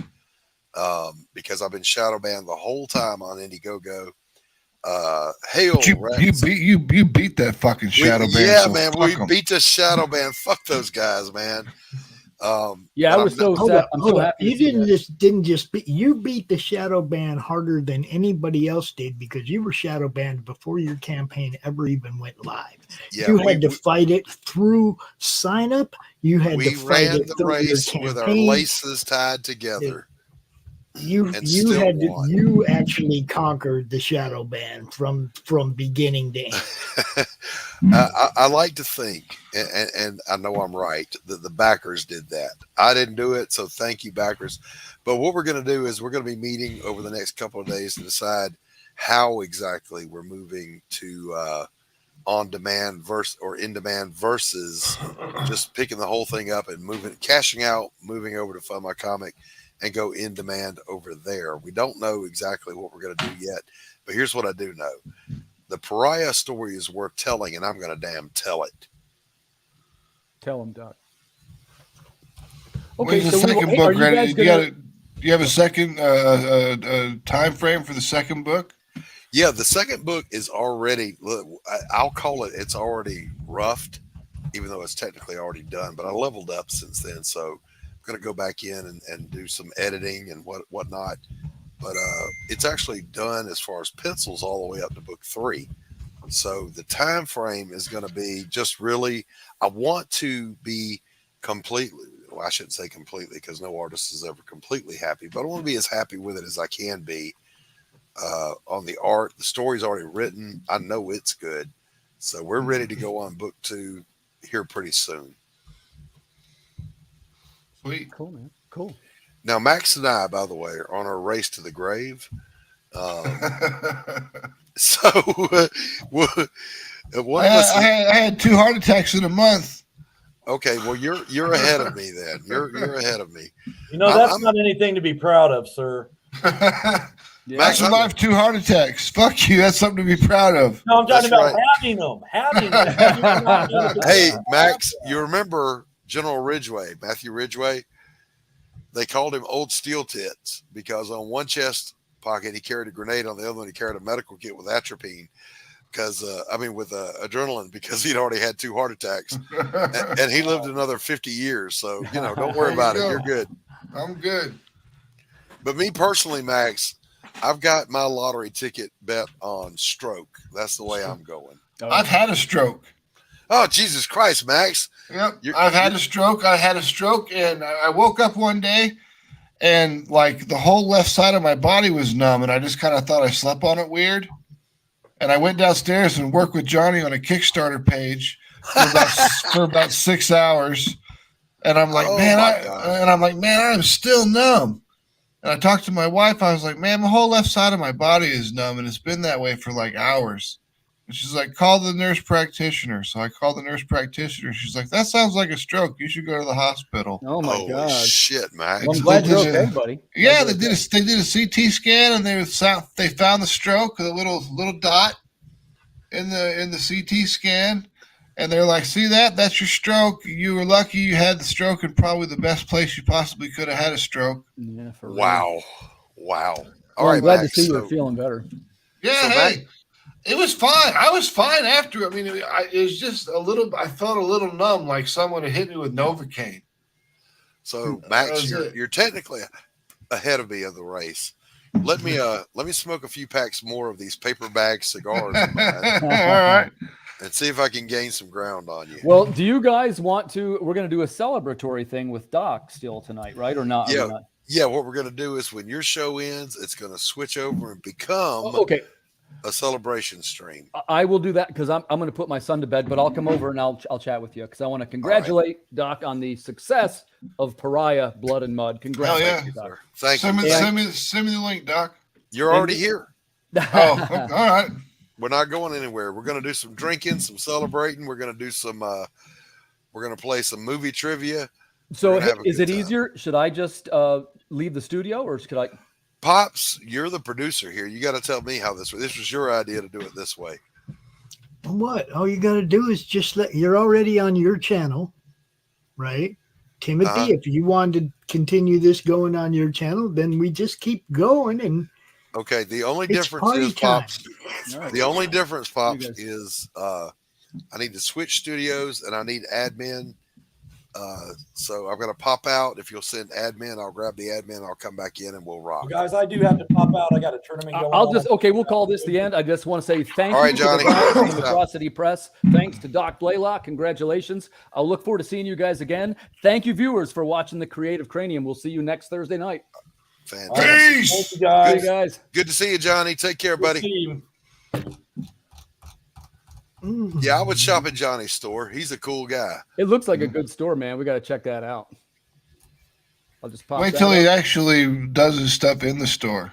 because I've been shadow banned the whole time on Indiegogo. You beat that fucking shadow ban. Yeah, so man, we beat the shadow ban. Fuck those guys, man. I was so sad. I'm so happy. You didn't just beat. You beat the shadow ban harder than anybody else did because you were shadow banned before your campaign ever even went live. Yeah, you had to fight it through sign up. You had to fight it through your campaign. We ran the race with our laces tied together. You actually conquered the shadow ban from beginning to end. I like to think, and I know I'm right, that the backers did that. I didn't do it, so thank you, backers. But what we're going to do is we're going to be meeting over the next couple of days to decide how exactly we're moving to on demand in demand versus just picking the whole thing up and cashing out, moving over to Fund My Comic and go in demand over there. We don't know exactly what we're going to do yet, but here's what I do know. The Pariah story is worth telling, and I'm going to damn tell it. Tell him, Doc. Okay, so the second book ready? Do you have a second time frame for the second book? Yeah, the second book is already, I'll call it, it's already roughed, even though it's technically already done, but I leveled up since then, so I'm going to go back in and do some editing and whatnot. But it's actually done as far as pencils all the way up to book 3. So the time frame is going to be just really, I want to be completely, well, I shouldn't say completely because no artist is ever completely happy, but I want to be as happy with it as I can be on the art. The story's already written. I know it's good. So we're ready to go on book 2 here pretty soon. Sweet. Cool, man. Cool. Now, Max and I, by the way, are on our race to the grave. I had 2 heart attacks in a month. Okay, well, you're ahead of me then. You're ahead of me. That's not anything to be proud of, sir. Yeah. Max survived 2 heart attacks. Fuck you. That's something to be proud of. No, I'm talking about having them. Hey, Max, you remember General Ridgway, Matthew Ridgway? They called him Old Steel Tits because on one chest pocket he carried a grenade, on the other one he carried a medical kit with atropine, with adrenaline, because he'd already had 2 heart attacks, and he lived another 50 years. So don't worry about it. You're good. I'm good. But me personally, Max, I've got my lottery ticket bet on stroke. That's the way I'm going. I've had a stroke. Oh, Jesus Christ, Max. Yep. I've had a stroke. I had a stroke, and I woke up one day, and like the whole left side of my body was numb, and I just kind of thought I slept on it weird. And I went downstairs and worked with Johnny on a Kickstarter page for about 6 hours. And I'm like, I'm still numb. And I talked to my wife. I was like, man, my whole left side of my body is numb, and it's been that way for like hours. And she's like, call the nurse practitioner. So I called the nurse practitioner. She's like, that sounds like a stroke. You should go to the hospital. Oh my God. Shit, Max. Well, I'm glad you're okay, buddy. Yeah, they did a CT scan and they found the stroke, the little dot in the CT scan. And they're like, see that? That's your stroke. You were lucky you had the stroke in probably the best place you possibly could have had a stroke. Yeah, for real. Wow. Well, I'm glad to see you're feeling better. Yeah, So, hey, it was fine. I was fine after. I mean, it was just a little. I felt a little numb, like someone had hit me with Novocaine. So, Max, you're technically ahead of me of the race. Let me smoke a few packs more of these paper bag cigars. All right. And see if I can gain some ground on you. Well, do you guys want to? We're going to do a celebratory thing with Doc still tonight, right? Or not? Yeah. Yeah. What we're going to do is when your show ends, it's going to switch over and become a celebration stream. I will do that because I'm going to put my son to bed, but I'll come over and I'll chat with you because I want to congratulate Doc on the success of Pariah Blood and Mud. Congratulations, Doc. Thank you. Send me the link, Doc. You're already here. Oh, all right. We're not going anywhere. We're going to do some drinking, some celebrating. We're going to do some, we're going to play some movie trivia. So is it easier? Should I just leave the studio or should I? Pops, you're the producer here. You got to tell me how this was your idea to do it this way. What? All you got to do is just you're already on your channel, right? Timothy, if you wanted to continue this going on your channel, then we just keep going and. Okay, the only difference is, Pops. The only difference, Pops, is I need to switch studios and I need admin. So I'm going to pop out. If you'll send admin, I'll grab the admin. I'll come back in and we'll rock. Well, guys, I do have to pop out. I got a tournament going on. We'll call this the end. I just want to say thank you to Johnny. the guys from ATROCITY Press. Thanks to Doc Blalock. Congratulations. I'll look forward to seeing you guys again. Thank you, viewers, for watching the Creative Cranium. We'll see you next Thursday night. Fantastic. Peace. Thank you, guys. Hey, guys. Good to see you, Johnny. Take care, buddy. Yeah, I would shop at Johnny's store. He's a cool guy. It looks like a good store, man. We got to check that out. I'll just pop. Wait till he actually does his stuff in the store.